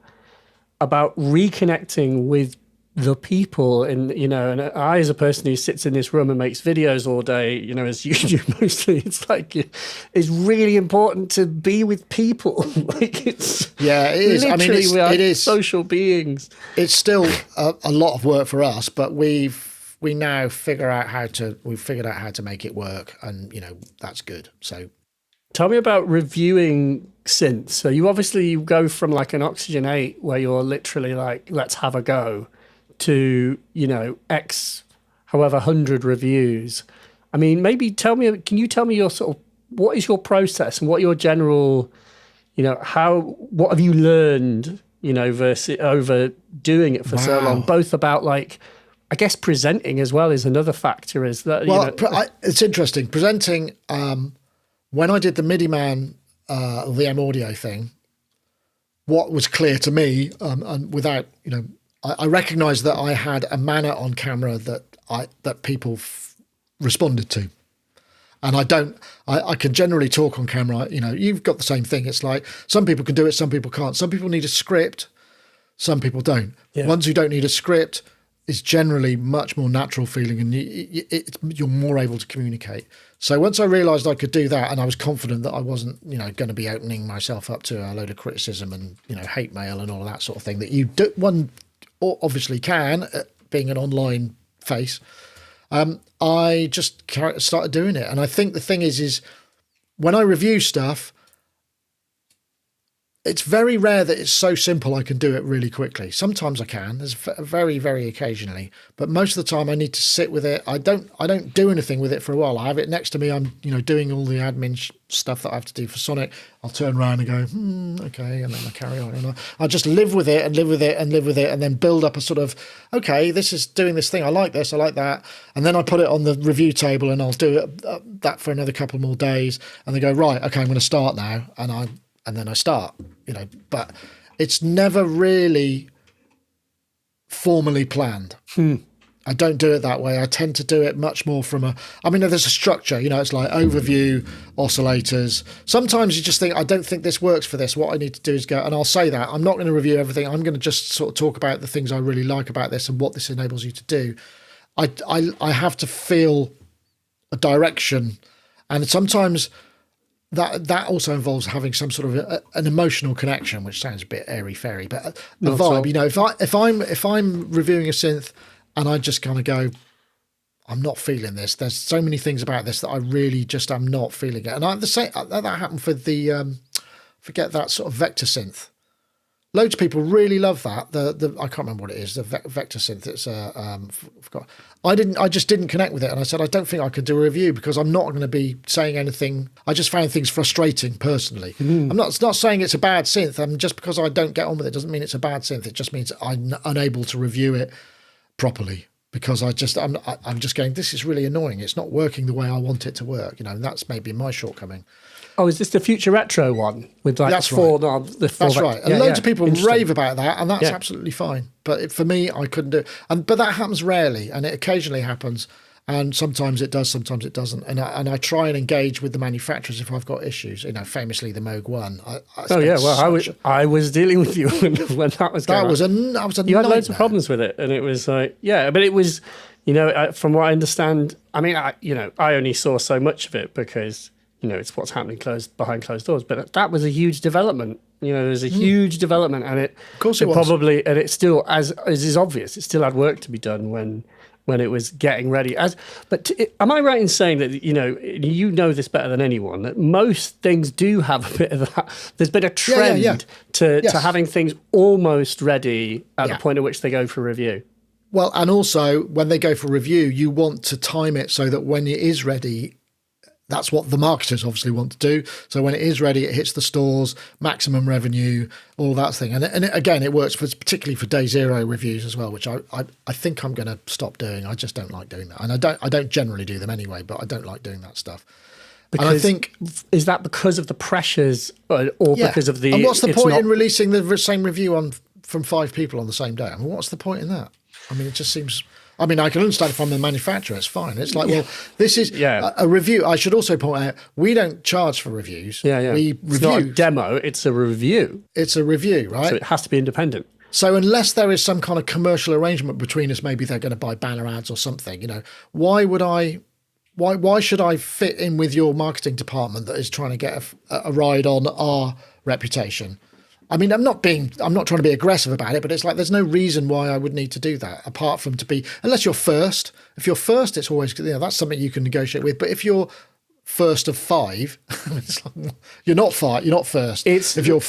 reconnecting with the people. And and I, as a person who sits in this room and makes videos all day, as you do mostly, it's like it's really important to be with people. Like it is. I mean, it is social beings. It's still a lot of work for us, but we now figured out how to make it work, and that's good. So tell me about reviewing synths. So you go from like an Oxygen 8 where you're literally like, let's have a go, to, X however 100 reviews. I mean, can you tell me your sort of, what is your process and what your general, what have you learned, versus over doing it for so long, both about like, I guess presenting as well is another factor, is that, it's interesting. Presenting, when I did the MIDI Man, the M Audio thing, what was clear to me, and without, I recognised that I had a manner on camera that people responded to, and I can generally talk on camera. You've got the same thing. It's like some people can do it, some people can't. Some people need a script, some people don't. Yeah. Ones who don't need a script is generally much more natural feeling, and you're more able to communicate. So once I realised I could do that, and I was confident that I wasn't, going to be opening myself up to a load of criticism and, hate mail and all of that sort of thing that one obviously can, being an online face, I just started doing it. And I think the thing is when I review stuff, it's very rare that it's so simple I can do it really quickly. Sometimes I can. There's very, very occasionally, but most of the time I need to sit with it. I don't do anything with it for a while. I have it next to me. I'm doing all the admin stuff that I have to do for Sonic. I'll turn around and go, okay, and then I carry on. And I just live with it and live with it and live with it, and then build up a sort of, okay, this is doing this thing. I like this. I like that. And then I put it on the review table, and I'll do it, that for another couple more days. And they go, right, okay, I'm going to start now. And then I start, but it's never really formally planned. I don't do it that way. I tend to do it much more from there's a structure, it's like overview, oscillators. Sometimes you just think, I don't think this works for this. What I need to do is go, and I'll say that. I'm not going to review everything. I'm going to just sort of talk about the things I really like about this and what this enables you to do. I have to feel a direction, and sometimes that also involves having some sort of an emotional connection, which sounds a bit airy-fairy, but the vibe. If I'm reviewing a synth and I just kind of go, I'm not feeling this. There's so many things about this that I really just am not feeling it. And that happened for the forget that sort of vector synth Loads of people really love that. The I can't remember what it is. The vector synth. It's forgot. I just didn't connect with it, and I said I don't think I could do a review because I'm not going to be saying anything. I just found things frustrating personally. I'm not saying it's a bad synth. Just because I don't get on with it doesn't mean it's a bad synth. It just means I'm unable to review it properly because I'm just going. This is really annoying. It's not working the way I want it to work. And that's maybe my shortcoming. Oh, is this the Future Retro one with like that's the four right. knobs? That's right. And loads of people rave about that, and that's absolutely fine. But for me, I couldn't do it. But that happens rarely, and it occasionally happens. And sometimes it does, sometimes it doesn't. And I try and engage with the manufacturers if I've got issues. Famously the Moog One. I was dealing with you when that was going on. That was a You nightmare. had loads of problems with it, and it was like, but it was, from what I understand. I mean, I only saw so much of it because it's what's happening behind closed doors. But that was a huge development. There's a huge development, and of course it was. Probably, and it still, as is obvious, it still had work to be done when it was getting ready. Am I right in saying that you know this better than anyone, that most things do have a bit of that? There's been a trend to having things almost ready at the point at which they go for review. Well, and also when they go for review, you want to time it so that when it is ready. That's what the marketers obviously want to do. So when it is ready, it hits the stores, maximum revenue, all that thing. And again, it works particularly for day zero reviews as well, which I think I'm going to stop doing. I just don't like doing that. And I don't generally do them anyway, but I don't like doing that stuff. Because, and I think... Is that because of the pressures or because of the... And what's the point in releasing the same review from 5 people on the same day? I mean, what's the point in that? I mean, it just seems... I mean, I can understand if I'm the manufacturer, it's fine. It's like, well, this is a review. I should also point out, we don't charge for reviews. Yeah. We review. It's not a demo, it's a review. It's a review, right? So it has to be independent. So unless there is some kind of commercial arrangement between us, maybe they're going to buy banner ads or something, why should I fit in with your marketing department that is trying to get a ride on our reputation? I mean, I'm not trying to be aggressive about it, but it's like there's no reason why I would need to do that apart from unless you're first. If you're first, it's always, that's something you can negotiate with. But if you're first of 5, it's like, you're not first. If you're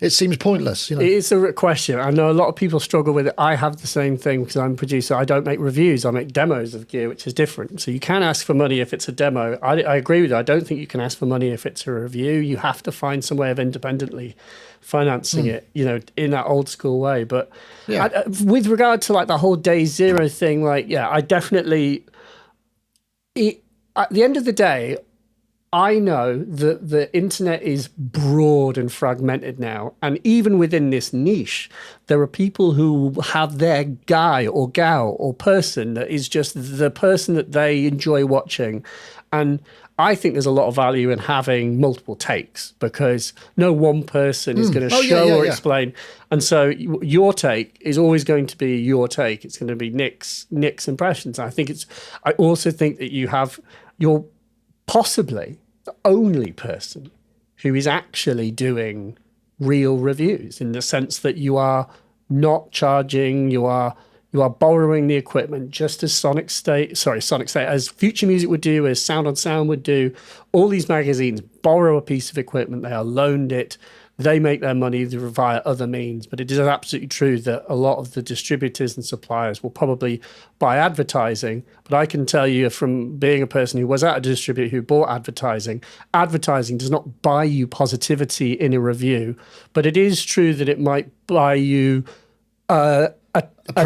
it seems pointless. It's a question. I know a lot of people struggle with it. I have the same thing because I'm a producer. I don't make reviews. I make demos of gear, which is different. So you can ask for money if it's a demo. I agree with you. I don't think you can ask for money if it's a review. You have to find some way of independently financing it, in that old school way. But with regard to like the whole day zero thing, I definitely, at the end of the day, I know that the internet is broad and fragmented now. And even within this niche, there are people who have their guy or gal or person that is just the person that they enjoy watching. And I think there's a lot of value in having multiple takes because no one person is going to show or explain. And so your take is always going to be your take. It's going to be Nick's impressions. I also think that you're possibly the only person who is actually doing real reviews in the sense that you are not charging, you are borrowing the equipment just as Sonic State, as Future Music would do, as Sound on Sound would do. All these magazines borrow a piece of equipment, they are loaned it, they make their money via other means. But it is absolutely true that a lot of the distributors and suppliers will probably buy advertising. But I can tell you from being a person who was at a distributor who bought advertising does not buy you positivity in a review. But it is true that it might buy you a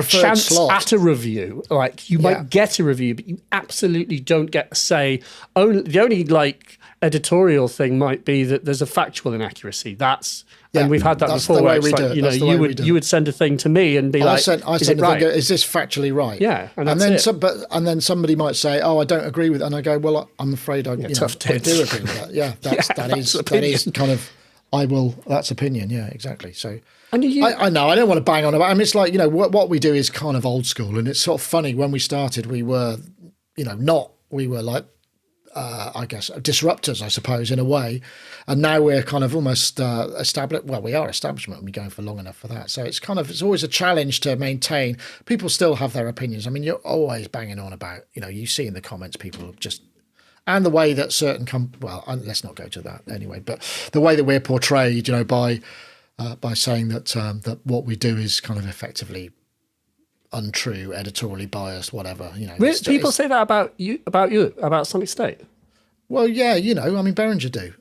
chance slot at a review. Like you might get a review, but you absolutely don't get a say. The only editorial thing might be that there's a factual inaccuracy. And we've had that before. The way where it's you would send a thing to me and be I like, send is a it right? thing, is this factually right? Yeah, and then somebody might say, oh, I don't agree with it. And I go, well, I'm afraid I do agree with that. Yeah, that is kind of, that's opinion. Yeah, exactly. So I know, I don't want to bang on about it. I mean, it's like, what we do is kind of old school, and it's sort of funny. When we started, we were, we were like, I guess, disruptors, I suppose, in a way. And now we're kind of almost established. Well, we are establishment. We're going for long enough for that. So it's always a challenge to maintain. People still have their opinions. I mean, you're always banging on about, you see in the comments, people just, and the way that certain let's not go to that anyway, but the way that we're portrayed, by by saying that that what we do is kind of effectively untrue, editorially biased, whatever. People say that about about Sonic State. Well, yeah, I mean, Behringer do.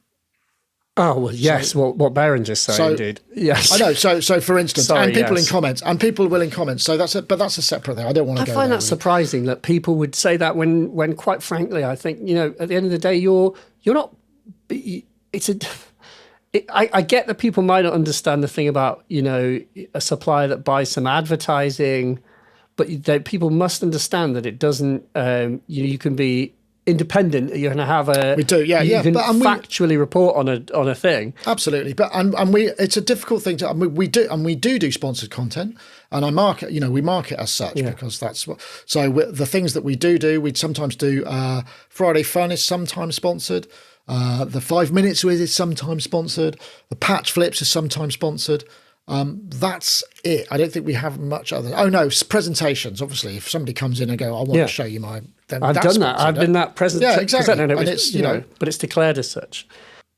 Oh, well, yes. What Behringer's saying, indeed. Yes. I know. So for instance, Sorry, and people yes. in comments, and people will in comments. So that's a separate thing. I don't want to go I find there, that surprising that people would say that when quite frankly, I think, at the end of the day, you're not, I get that people might not understand the thing about, a supplier that buys some advertising, but people must understand that it doesn't, you can be independent. You're going to have we do, yeah. You can but factually report on a thing. Absolutely, but and we it's a difficult thing to. I mean, we do sponsored content, and I market. We market as such because that's what. So the things that we do, we'd sometimes do. Friday Fun is sometimes sponsored. The 5 minutes with is sometimes sponsored. The patch flips is sometimes sponsored. That's it. I don't think we have much other. Oh no, presentations. Obviously, if somebody comes in and go, I want to show you my. Then I've done that. I've been that present. Yeah, exactly. And it's but it's declared as such.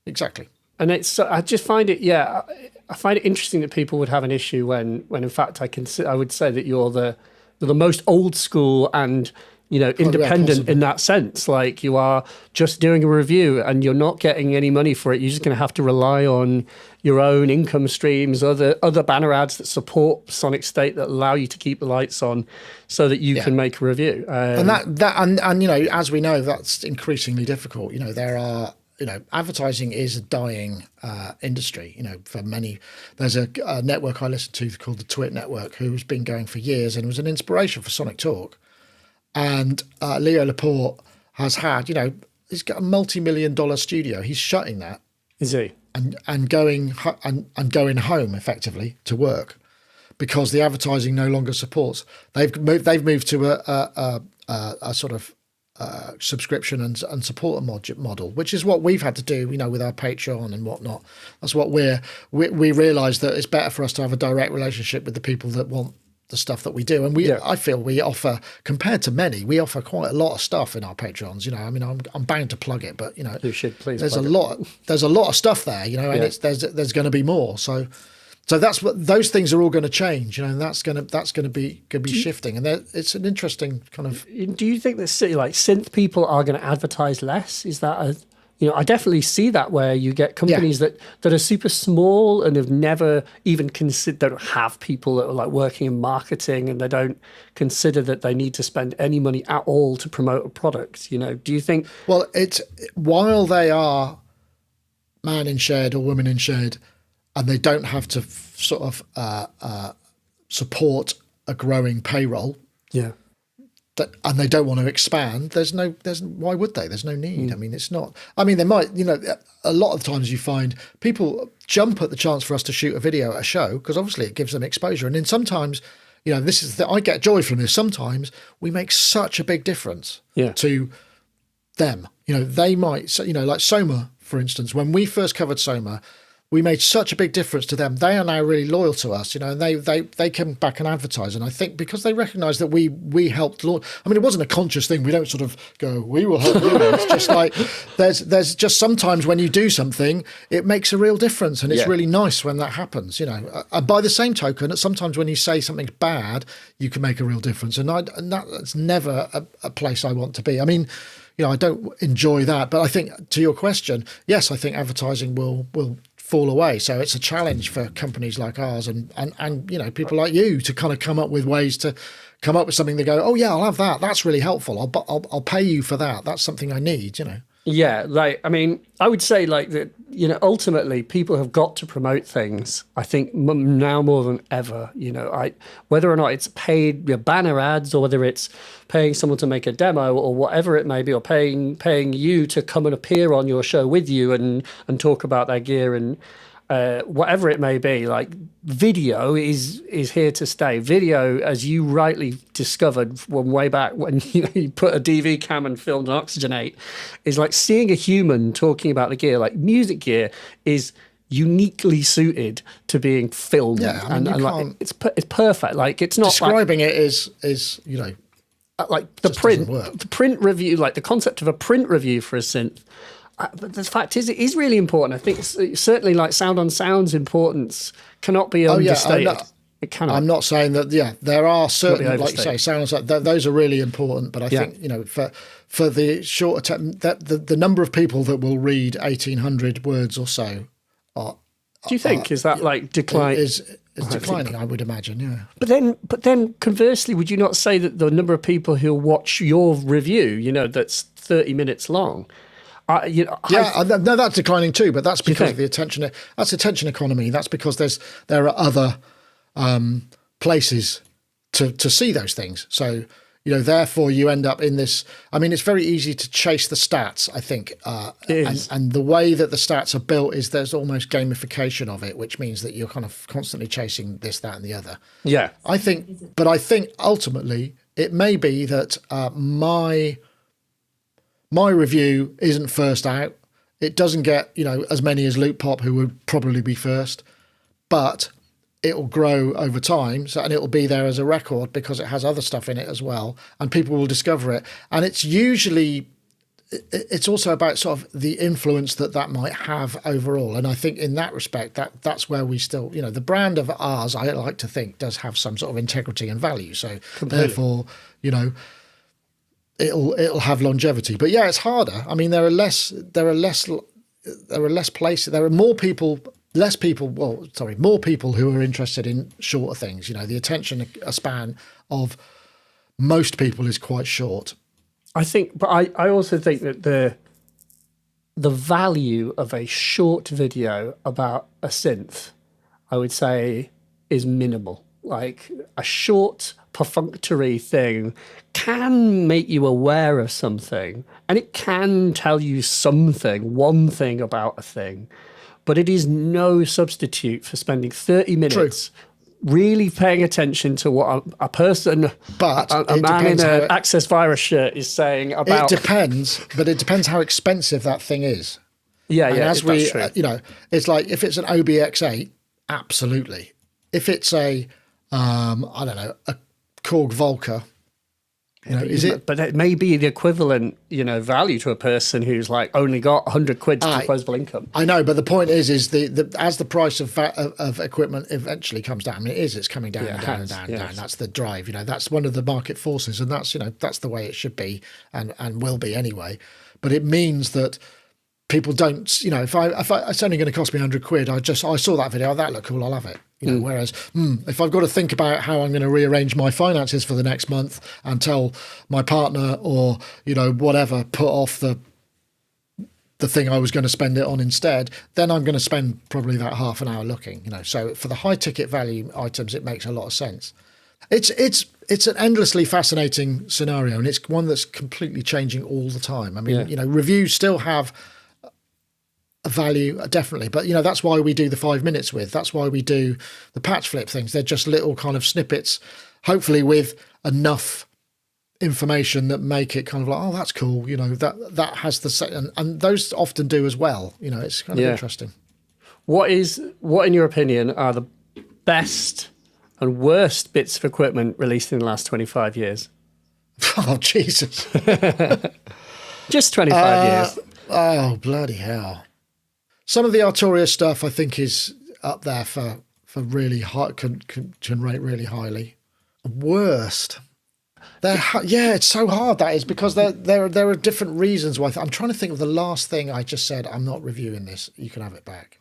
Exactly. And I just find it. Yeah, I find it interesting that people would have an issue when in fact I would say that you're the most old school and independent in that sense. Like you are just doing a review and you're not getting any money for it. You're just going to have to rely on your own income streams, other banner ads that support Sonic State that allow you to keep the lights on, so that you can make a review. And as we know, that's increasingly difficult. There are. Advertising is a dying industry. For many, there's a network I listen to called the Twit Network, who's been going for years and was an inspiration for Sonic Talk. And Leo Laporte has had, he's got a multi-million-dollar studio. He's shutting that. Is he? And going home effectively to work because the advertising no longer supports. They've moved to a sort of subscription and support model, which is what we've had to do, with our Patreon and whatnot. That's what we realise that it's better for us to have a direct relationship with the people that want the stuff that we do, and I feel we offer, compared to many, we offer quite a lot of stuff in our Patreons. I mean, I'm bound to plug it, but you should please. There's a lot of stuff there, and there's going to be more. So that's what those things are all going to change, and that's going to be shifting, and it's an interesting kind of. Do you think that synth people are going to advertise less? Is that I definitely see that where you get companies that are super small and have never even don't have people that are working in marketing, and they don't consider that they need to spend any money at all to promote a product. Do you think? Well, while they are man in shed or woman in shed, and they don't have to sort of support a growing payroll. Yeah. And they don't want to expand. Why would they? There's no need. I mean, it's not. I mean, they might. A lot of times you find people jump at the chance for us to shoot a video at a show because obviously it gives them exposure. And then sometimes, I get joy from this. Sometimes we make such a big difference to them. They might. Like Soma, for instance, when we first covered Soma. We made such a big difference to them. They are now really loyal to us, and they come back and advertise. And I think because they recognise that we helped launch. I mean, it wasn't a conscious thing. We don't sort of go, we will help you. It's just like there's just sometimes when you do something, it makes a real difference, and it's really nice when that happens. And by the same token, sometimes when you say something bad, you can make a real difference, and that's never a place I want to be. I mean. I don't enjoy that, but I think to your question, yes, I think advertising will fall away. So it's a challenge for companies like ours and people like you to kind of come up with ways to come up with something that go, oh yeah, I'll have that. That's really helpful. I'll pay you for that. That's something I need. Yeah, I mean, I would say that ultimately people have got to promote things. I think now more than ever, whether or not it's paid banner ads or whether it's paying someone to make a demo or whatever it may be, or paying you to come and appear on your show with you and talk about their gear and whatever it may be, video is here to stay. Video, as you rightly discovered from way back when you put a DV cam and filmed an Oxygenate, is like seeing a human talking about the gear. Like music gear is uniquely suited to being filmed. Yeah, I mean, it's perfect. Like it's not describing it is like the print review, like the concept of a print review for a synth. But the fact is, it is really important. I think certainly like sound on sound's importance cannot be understated. It cannot. I'm not saying that. Yeah, there are certain, like you say, sounds like those are really important. But I think for the shorter the number of people that will read 1,800 words or so. Do you think is that like decline? Is declining? I would imagine. Yeah. But then conversely, would you not say that the number of people who'll watch your review, that's 30 minutes long? No, that's declining too, but that's because of the attention. That's attention economy. That's because there are other places to see those things. So therefore you end up in this. I mean, it's very easy to chase the stats. I think, and the way that the stats are built is there's almost gamification of it, which means that you're kind of constantly chasing this, that, and the other. Yeah, I think ultimately it may be that my review isn't first out. It doesn't get, as many as Loop Pop, who would probably be first, but it'll grow over time. And it'll be there as a record because it has other stuff in it as well. And people will discover it. And it's also about sort of the influence that might have overall. And I think in that respect, that's where we still, the brand of ours, I like to think, does have some sort of integrity and value. So therefore, it'll have longevity. But yeah, it's harder. I mean, there are less places. There are more people who are interested in shorter things. The attention span of most people is quite short. I think, but I also think that the value of a short video about a synth, I would say, is minimal. Like a short perfunctory thing can make you aware of something, and it can tell you one thing about a thing, but it is no substitute for spending 30 minutes really paying attention to what a person, a man in an Access Virus shirt is saying about. It depends how expensive that thing is. Yeah, and that's true. It's like if it's an OBX8, absolutely. If it's a a Korg Volca, is it? But it may be the equivalent, value to a person who's like only got 100 quid's disposable income. I know, but the point is as the price of equipment eventually comes down. I mean, it's coming down, down. That's the drive. That's one of the market forces, and that's that's the way it should be, and will be anyway. But it means that people don't, if it's only going to cost me 100 quid, I saw that video, that looked cool, I'll have it. Whereas if I've got to think about how I'm going to rearrange my finances for the next month and tell my partner or, whatever, put off the thing I was going to spend it on instead, then I'm going to spend probably that half an hour looking, So for the high ticket value items, it makes a lot of sense. It's an endlessly fascinating scenario, and it's one that's completely changing all the time. I mean, reviews still have a value, definitely, but that's why we do the 5 minutes with. That's why we do the patch flip things. They're just little kind of snippets, hopefully with enough information that make it kind of like, oh, that's cool. That has the and those often do as well. It's kind of interesting. What in your opinion are the best and worst bits of equipment released in the last 25 years? Oh, Jesus. Just 25 years. Oh, bloody hell. Some of the Arturia stuff I think is up there for really high, can rate really highly. Worst. It's so hard, that is, because there are different reasons why. I'm trying to think of the last thing I just said. I'm not reviewing this. You can have it back.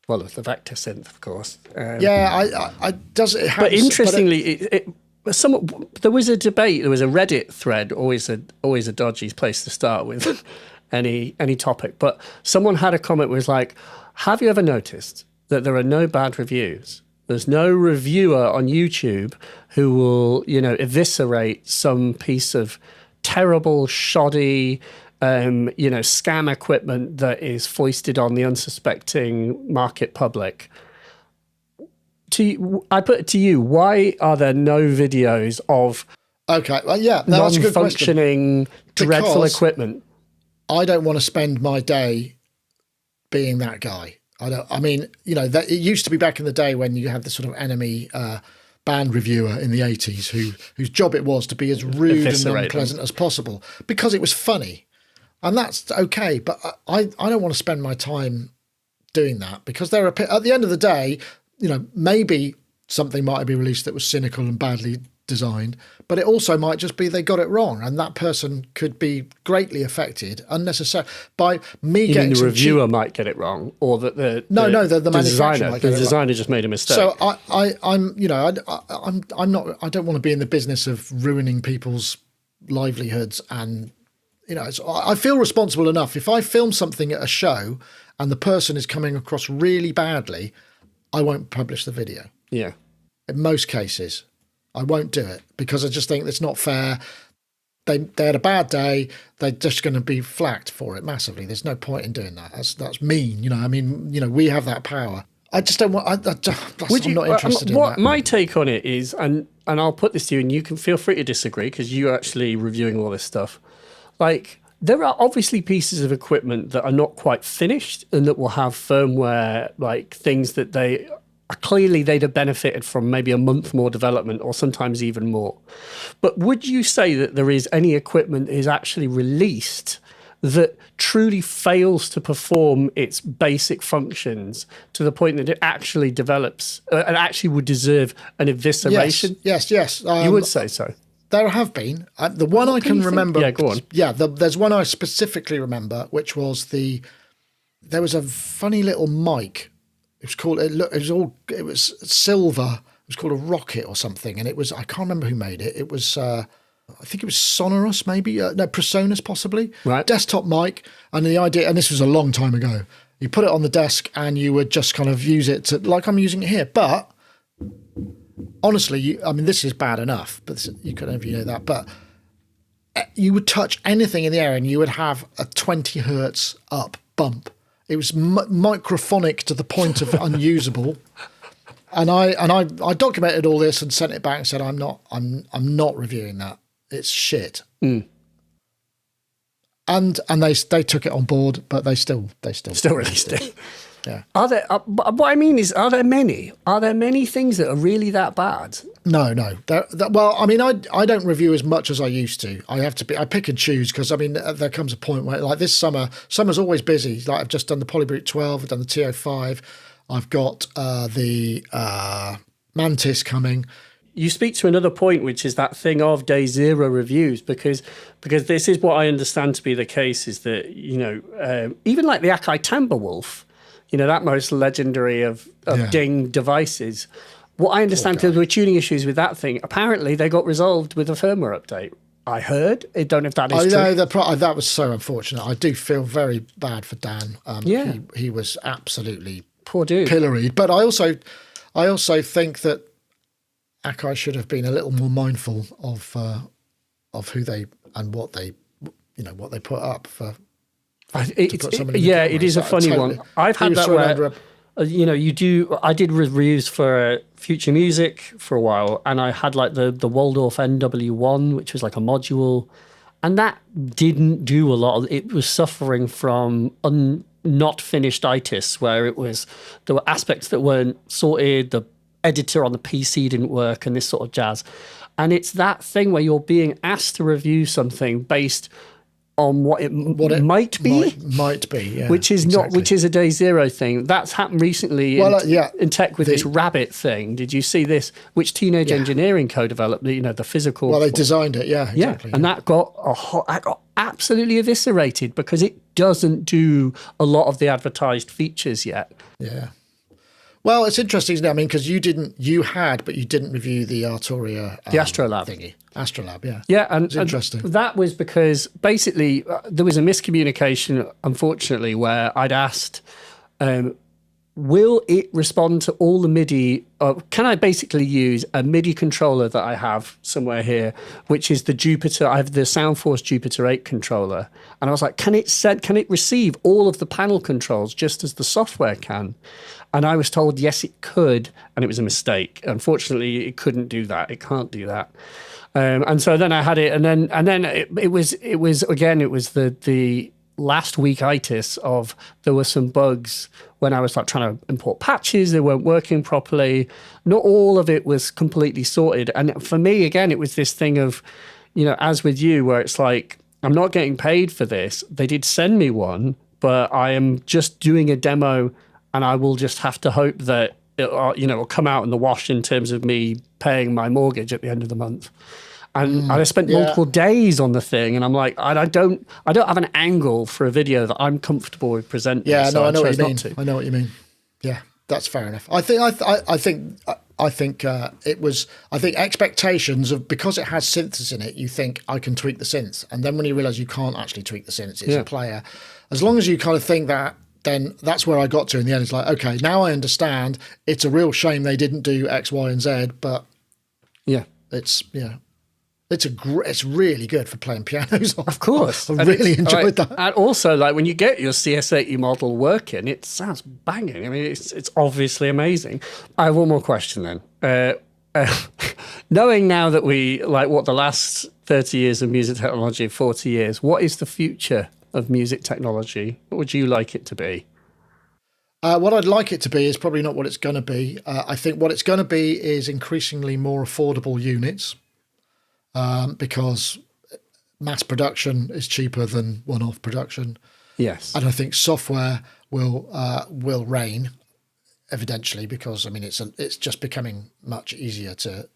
Well, the Vector synth, of course. But interestingly, there was a debate. There was a Reddit thread. Always a dodgy place to start with any topic. But someone had a comment was like, "Have you ever noticed that there are no bad reviews? There's no reviewer on YouTube who will, eviscerate some piece of terrible, shoddy, scam equipment that is foisted on the unsuspecting market public." I put it to you, why are there no videos of non-functioning, dreadful equipment? I don't want to spend my day being that guy. It used to be back in the day when you had the sort of enemy band reviewer in the 80s whose job it was to be as rude and unpleasant as possible because it was funny. And that's okay. But I don't want to spend my time doing that, because at the end of the day, maybe something might be released that was cynical and badly designed, but it also might just be they got it wrong, and that person could be greatly affected unnecessarily by me You getting mean the reviewer cheap... might get it wrong, or that the manufacturer designer, might get the it designer wrong. just made a mistake. So I'm not. I don't want to be in the business of ruining people's livelihoods, and I feel responsible enough. If I film something at a show and the person is coming across really badly, I won't publish the video. Yeah. In most cases, I won't do it, because I just think it's not fair. They had a bad day. They're just going to be flacked for it massively. There's no point in doing that. That's mean. I mean, we have that power. I just don't want. I'm not interested in that. My take on it is, and I'll put this to you, and you can feel free to disagree, because you're actually reviewing all this stuff. Like, there are obviously pieces of equipment that are not quite finished and that will have firmware, like things that clearly they'd have benefited from maybe a month more development, or sometimes even more. But would you say that there is any equipment that is actually released that truly fails to perform its basic functions to the point that it actually develops and actually would deserve an evisceration? Yes. You would say so? There have been. The one I can remember... Yeah, go on. Yeah, there's one I specifically remember, which was there was a funny little mic. It was called... It was silver. It was called a Rocket or something, and it was... I can't remember who made it. It was... I think it was Sonorous, maybe. No, Presonus, possibly. Right. Desktop mic, and the idea... And this was a long time ago. You put it on the desk, and you would just kind of use it to... Like I'm using it here, but... Honestly, this is bad enough, but you couldn't know that. But you would touch anything in the air and you would have a 20 hertz up bump. It was microphonic to the point of unusable. And I documented all this and sent it back and said, I'm not reviewing that. It's shit. Mm. And they took it on board, but they still released it. Yeah. Are there? What I mean is, are there many? Are there many things that are really that bad? No. Well, I don't review as much as I used to. I pick and choose, because there comes a point where, like this summer's always busy. Like I've just done the Polybrute 12, I've done the TO5, I've got the Mantis coming. You speak to another point, which is that thing of day zero reviews, because this is what I understand to be the case, is that even like the Akai Timberwolf. That most legendary of ding devices. What I understand, there were tuning issues with that thing. Apparently, they got resolved with a firmware update. I heard. I don't know if that is true. That was so unfortunate. I do feel very bad for Dan. He was absolutely poor dude, pilloried. But I also think that Akai should have been a little more mindful of who they and what they put up for. It is a funny one. I've had that where, I did reviews for Future Music for a while, and I had like the Waldorf NW1, which was like a module, and that didn't do a lot. It was suffering from not finished itis, where there were aspects that weren't sorted, the editor on the PC didn't work, and this sort of jazz. And it's that thing where you're being asked to review something based on what it might be, yeah, which is exactly. which is a day zero thing. That's happened recently in tech with this rabbit thing. Did you see this? Which Teenage Engineering co-developed, the physical. Well, they designed it, exactly. And that got absolutely eviscerated because it doesn't do a lot of the advertised features yet. Yeah. Well, it's interesting, isn't it? Because you had, but you didn't review the Arturia... the Astrolab thingy. Astrolab, yeah. Yeah, and it's interesting. And that was because, basically, there was a miscommunication, unfortunately, where I'd asked, will it respond to all the MIDI... can I basically use a MIDI controller that I have somewhere here, which is the Jupiter... I have the Soundforce Jupiter 8 controller. And I was like, can it receive all of the panel controls just as the software can? And I was told, yes, it could, and it was a mistake. Unfortunately, it couldn't do that. It can't do that. And so then I had it, and then it was the last week itis of there were some bugs when I was like trying to import patches. They weren't working properly. Not all of it was completely sorted. And for me, again, it was this thing of, as with you, where it's like, I'm not getting paid for this. They did send me one, but I am just doing a demo, and I will just have to hope that it'll come out in the wash in terms of me paying my mortgage at the end of the month. And I spent multiple days on the thing, and I'm like, I don't have an angle for a video that I'm comfortable with presenting. Yeah, so no, I know what you chose mean. not to. I know what you mean. Yeah, that's fair enough. I think it was. I think expectations of, because it has synths in it, you think I can tweak the synths, and then when you realise you can't actually tweak the synths, it's a player. As long as you kind of think that, then that's where I got to in the end. It's like, okay, now I understand. It's a real shame they didn't do X, Y, and Z, but it's really good for playing pianos. Of course. I really enjoyed that. And also, like, when you get your CS80 model working, it sounds banging. I mean, it's obviously amazing. I have one more question then. Knowing now that the last 30 years of music technology, 40 years, what is the future of music technology? What would you like it to be? What I'd like it to be is probably not what it's going to be. I think what it's going to be is increasingly more affordable units. Because mass production is cheaper than one-off production. Yes, and I think software will reign, evidently, because I mean it's just becoming much easier to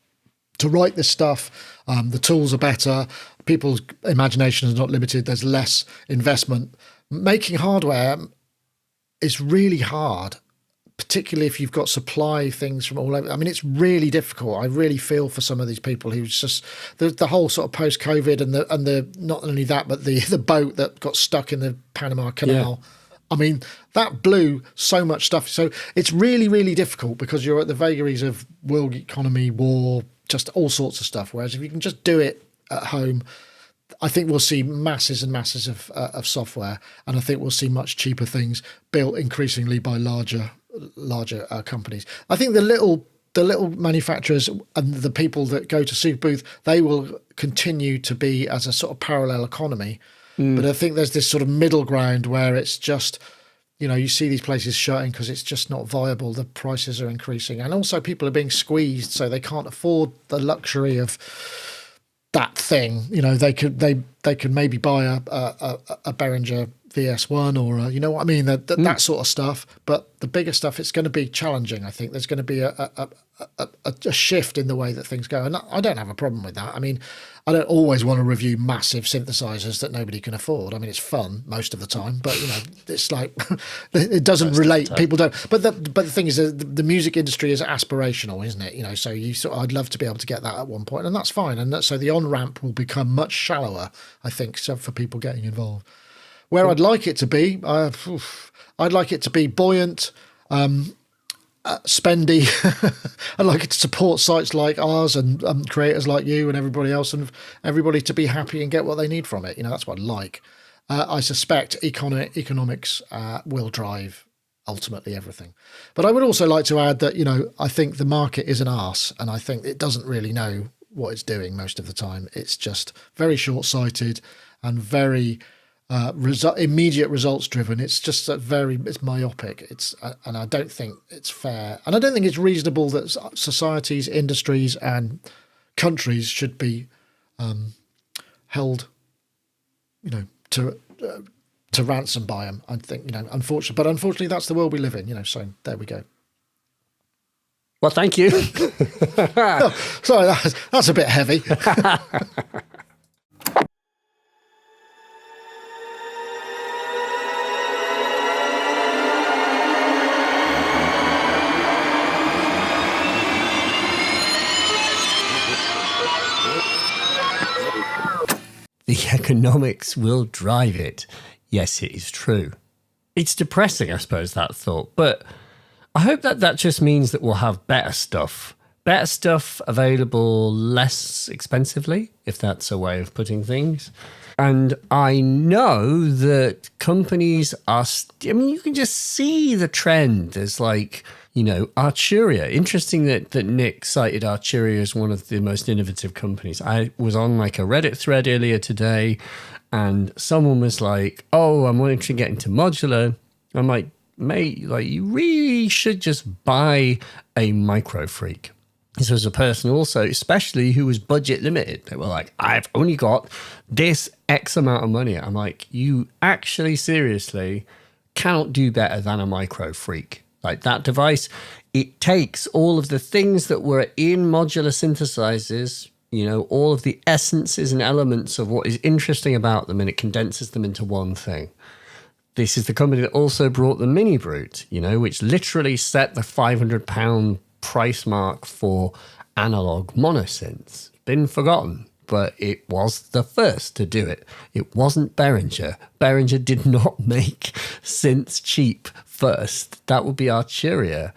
write this stuff. The tools are better. People's imagination is not limited. There's less investment. Making hardware is really hard, particularly if you've got supply things from all over. I mean, it's really difficult. I really feel for some of these people who's just the whole sort of post-COVID and the not only that, but the boat that got stuck in the Panama Canal. Yeah. I mean, that blew so much stuff. So it's really, really difficult because you're at the vagaries of world economy, war, just all sorts of stuff. Whereas if you can just do it at home, I think we'll see masses and masses of software, and I think we'll see much cheaper things built increasingly by larger companies. I think the little manufacturers and the people that go to Super Booth, they will continue to be as a sort of parallel economy. But I think there's this sort of middle ground where it's just, you see these places shutting because it's just not viable. The prices are increasing, and also people are being squeezed, so they can't afford the luxury of that thing. They could maybe buy a Behringer VS1 or you know what I mean, that sort of stuff. But the bigger stuff, it's going to be challenging. I think there's going to be a shift in the way that things go, and I don't have a problem with that. I mean, I don't always want to review massive synthesizers that nobody can afford. I mean, it's fun most of the time, but it's like it doesn't relate. People don't. But the thing is, the music industry is aspirational, isn't it? So I'd love to be able to get that at one point, and that's fine. And so the on ramp will become much shallower, I think, so for people getting involved. Where I'd like it to be, I'd like it to be buoyant, spendy. I'd like it to support sites like ours and creators like you and everybody else, and everybody to be happy and get what they need from it. That's what I'd like. I suspect economics will drive ultimately everything. But I would also like to add that, I think the market is an arse, and I think it doesn't really know what it's doing most of the time. It's just very short-sighted and very immediate results driven. It's just it's myopic. And I don't think it's fair, and I don't think it's reasonable that societies, industries, and countries should be held, to ransom by them. I think unfortunately that's the world we live in. So there we go. Well, thank you. Oh, sorry, that's a bit heavy. The economics will drive it. Yes, it is true. It's depressing, I suppose, that thought. But I hope that just means that we'll have better stuff available less expensively, if that's a way of putting things. And I know that companies are, you can just see the trend. There's Arturia. Interesting that Nick cited Arturia as one of the most innovative companies. I was on a Reddit thread earlier today, and someone was like, "Oh, I'm wanting to get into modular." I'm like, "Mate, you really should just buy a Microfreak." this was a person also, especially who was budget limited. They were like, I've only got this X amount of money. I'm like, you actually seriously cannot do better than a Micro Freak. Like that device, it takes all of the things that were in modular synthesizers, you know, all of the essences and elements of what is interesting about them, and it condenses them into one thing. This is the company that also brought the Mini Brute, you know, which literally set the £500 price mark for analog monosynths. Been forgotten, but it was the first to do it. It wasn't Behringer. Behringer did not make synths cheap first. That would be Arturia.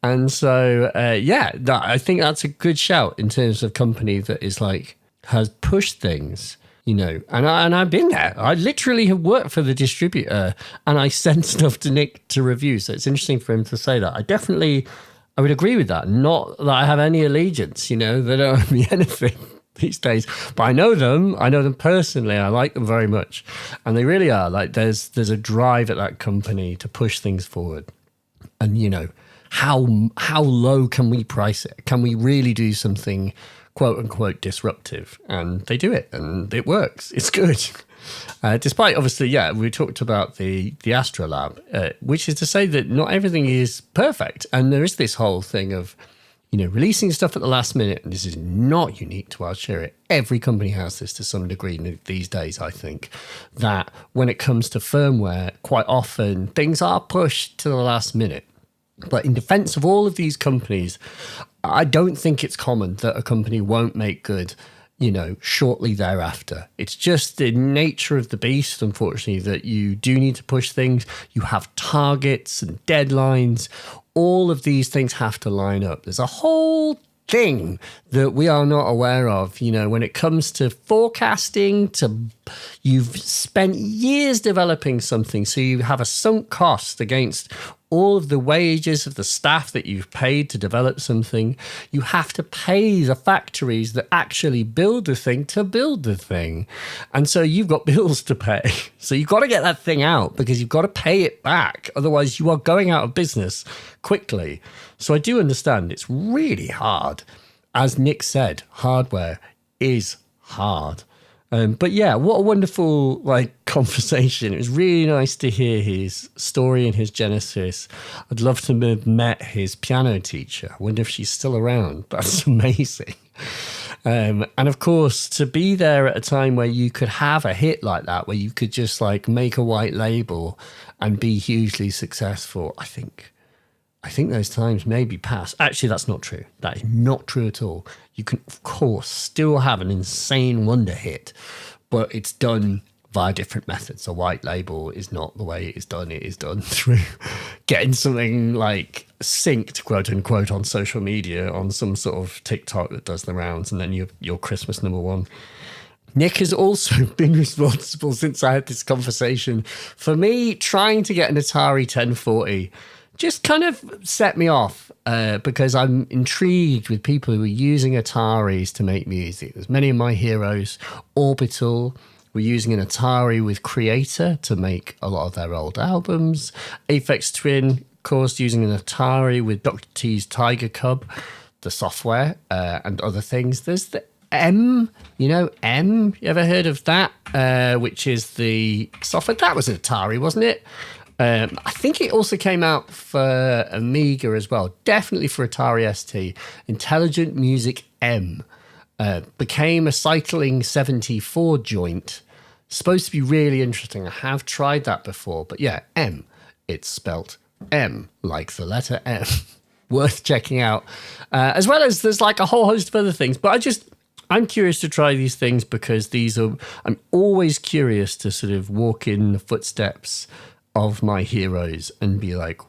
And so, I think that's a good shout in terms of company that is like, has pushed things, you know, and I've been there. I literally have worked for the distributor and I sent stuff to Nick to review. So it's interesting for him to say that. I would agree with that. Not that I have any allegiance, you know, they don't owe me anything these days, but I know them personally. I like them very much. And they really are like, there's a drive at that company to push things forward. And, you know, how low can we price it? Can we really do something quote unquote disruptive? And they do it and it works. It's good. Despite obviously, we talked about the Astrolab, which is to say that not everything is perfect. And there is this whole thing of, you know, releasing stuff at the last minute. And this is not unique to Arturia. Every company has this to some degree these days, I think, that when it comes to firmware, quite often things are pushed to the last minute. But in defense of all of these companies, I don't think it's common that a company won't make good, you know, shortly thereafter. It's just the nature of the beast, unfortunately, that you do need to push things. You have targets and deadlines. All of these things have to line up. There's a whole thing that we are not aware of, you know, when it comes to forecasting, you've spent years developing something, so you have a sunk cost against all of the wages of the staff that you've paid to develop something. You have to pay the factories that actually build the thing to build the thing. And so you've got bills to pay. So you've got to get that thing out because you've got to pay it back. Otherwise you are going out of business quickly. So I do understand it's really hard. As Nick said, hardware is hard. But yeah, what a wonderful conversation. It was really nice to hear his story and his genesis. I'd love to have met his piano teacher. I wonder if she's still around. That's amazing. And of course, to be there at a time where you could have a hit like that, where you could just make a white label and be hugely successful, I think those times may be past. Actually, that's not true. That is not true at all. You can, of course, still have an insane wonder hit, but it's done via different methods. A white label is not the way it is done. It is done through getting something synced, quote unquote, on social media, on some sort of TikTok that does the rounds, and then your Christmas #1. Nick has also been responsible, since I had this conversation, for me trying to get an Atari 1040. Just kind of set me off because I'm intrigued with people who are using Ataris to make music. There's many of my heroes. Orbital were using an Atari with Creator to make a lot of their old albums. Aphex Twin, of course, using an Atari with Dr. T's Tiger Cub, the software, and other things. There's the M, M. You ever heard of that? Which is the software. That was an Atari, wasn't it? I think it also came out for Amiga as well. Definitely for Atari ST. Intelligent Music M. Became a Cycling 74 joint. Supposed to be really interesting. I have tried that before. But yeah, M. It's spelt M, like the letter M. Worth checking out. As well as there's a whole host of other things. But I'm curious to try these things because I'm always curious to sort of walk in the footsteps of my heroes and be like,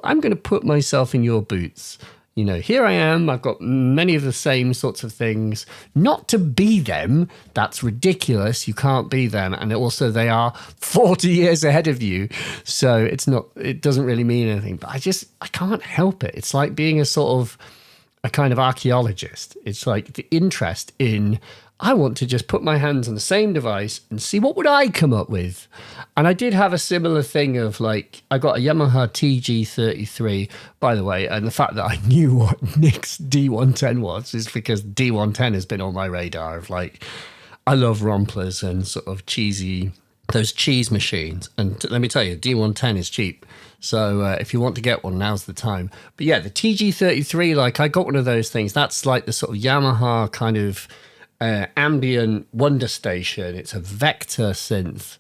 I'm going to put myself in your boots. Here I am. I've got many of the same sorts of things. Not to be them. That's ridiculous. You can't be them. And also they are 40 years ahead of you. So it doesn't really mean anything. But I can't help it. It's like being a kind of archaeologist. It's like the interest in I want to just put my hands on the same device and see what would I come up with. And I did have a similar thing of like, I got a Yamaha TG33, by the way, and the fact that I knew what Nick's D110 was is because D110 has been on my radar of like, I love romplers and sort of cheesy, those cheese machines. And let me tell you, D110 is cheap. So if you want to get one, now's the time. But yeah, the TG33, like I got one of those things. That's like the sort of Yamaha kind of ambient wonder station. It's a vector synth.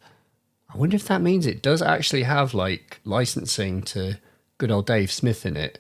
I wonder if that means it does actually have like licensing to good old Dave Smith in it.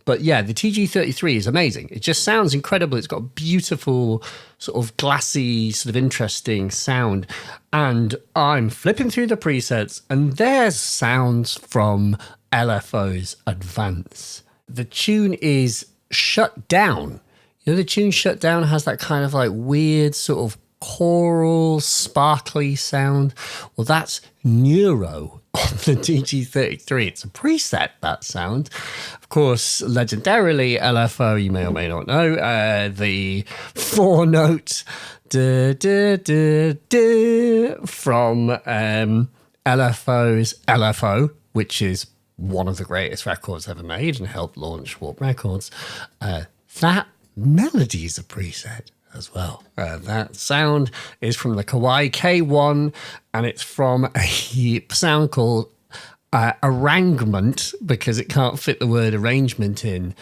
But yeah, the TG33 is amazing. It just sounds incredible. It's got a beautiful sort of glassy, sort of interesting sound. And I'm flipping through the presets and there's sounds from LFO's Advance. The tune is Shut Down. You know, the tune Shut Down has that kind of like weird sort of choral, sparkly sound. Well, that's Neuro on the TG33. It's a preset, that sound. Of course, legendarily, LFO, you may or may not know, the 4-note from LFO's LFO, which is one of the greatest records ever made and helped launch Warp Records. That melody is a preset as well. That sound is from the Kawai K1 and it's from a sound called Arrangement because it can't fit the word arrangement in,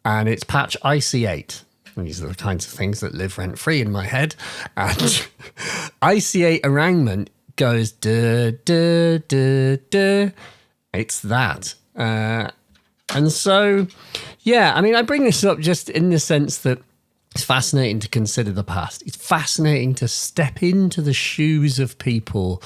and it's patch IC8. These are the kinds of things that live rent-free in my head. And IC8 Arrangement goes duh, duh, duh, duh. It's that. And so, yeah, I mean, I bring this up just in the sense that it's fascinating to consider the past. It's fascinating to step into the shoes of people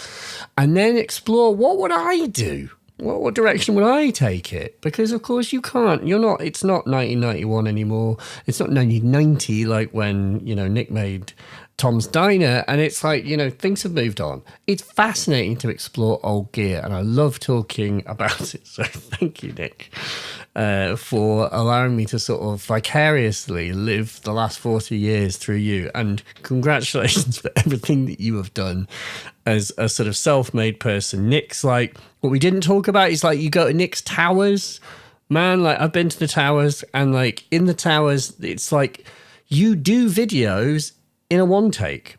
and then explore, what would I do? What direction would I take it? Because, of course, you can't. It's not 1991 anymore. It's not 1990 like when, Nick made Tom's Diner. And it's like, things have moved on. It's fascinating to explore old gear. And I love talking about it. So thank you, Nick, for allowing me to sort of vicariously live the last 40 years through you. And congratulations for everything that you have done as a sort of self-made person. Nick's like, what we didn't talk about is like, you go to Nick's Towers, man, like I've been to the Towers and like in the Towers, it's like you do videos in a one take.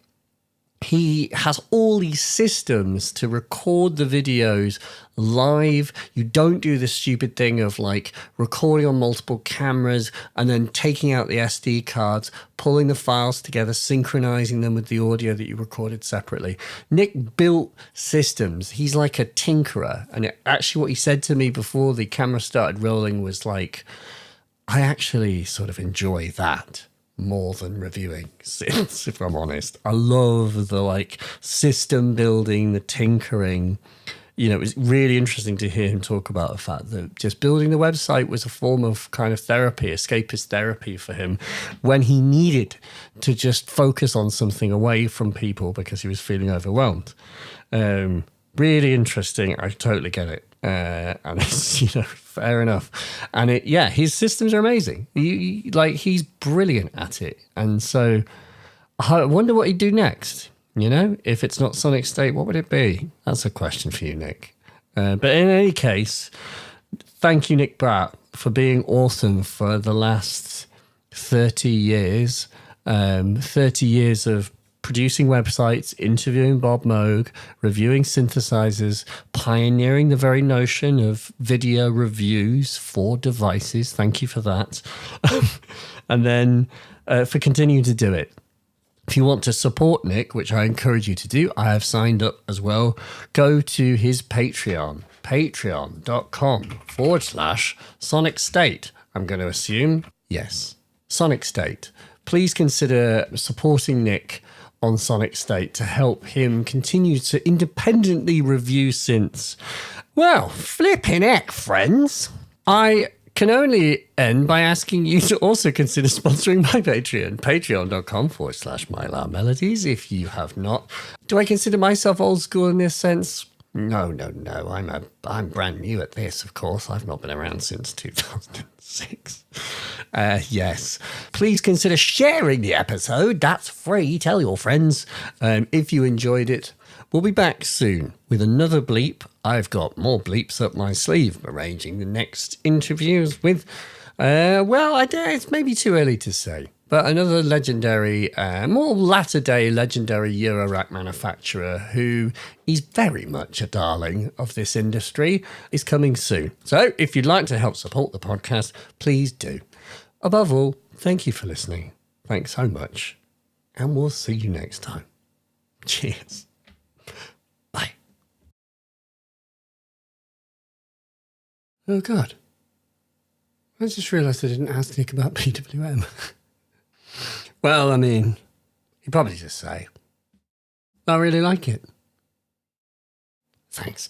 He has all these systems to record the videos live. You don't do the stupid thing of like recording on multiple cameras and then taking out the SD cards, pulling the files together, synchronizing them with the audio that you recorded separately. Nick built systems. He's like a tinkerer. And actually what he said to me before the camera started rolling was like, I actually sort of enjoy that more than reviewing synths, if I'm honest. I love the like system building, the tinkering. It was really interesting to hear him talk about the fact that just building the website was a form of kind of therapy, escapist therapy for him when he needed to just focus on something away from people because he was feeling overwhelmed. Really interesting. I totally get it. And it's, fair enough. And his systems are amazing. He's brilliant at it. And so I wonder what he'd do next. If it's not Sonic State, what would it be? That's a question for you, Nick. But in any case, thank you, Nick Batt, for being awesome for the last 30 years. 30 years of producing websites, interviewing Bob Moog, reviewing synthesizers, pioneering the very notion of video reviews for devices. Thank you for that. And then for continuing to do it. If you want to support Nick, which I encourage you to do, I have signed up as well. Go to his Patreon, patreon.com/Sonic State. I'm going to assume, yes, Sonic State. Please consider supporting Nick on Sonic State to help him continue to independently review synths. Well, flipping heck, friends. I can only end by asking you to also consider sponsoring my Patreon, patreon.com/MyLoudMelodies, if you have not. Do I consider myself old school in this sense? No. I'm brand new at this, of course. I've not been around since 2006. Yes. Please consider sharing the episode. That's free. Tell your friends if you enjoyed it. We'll be back soon with another bleep. I've got more bleeps up my sleeve, arranging the next interviews with, it's maybe too early to say. But another legendary, more latter-day legendary Eurorack manufacturer who is very much a darling of this industry is coming soon. So if you'd like to help support the podcast, please do. Above all, thank you for listening. Thanks so much. And we'll see you next time. Cheers. Bye. Oh, God. I just realised I didn't ask Nick about PWM. Well, I mean, he'd probably just say, I really like it. Thanks.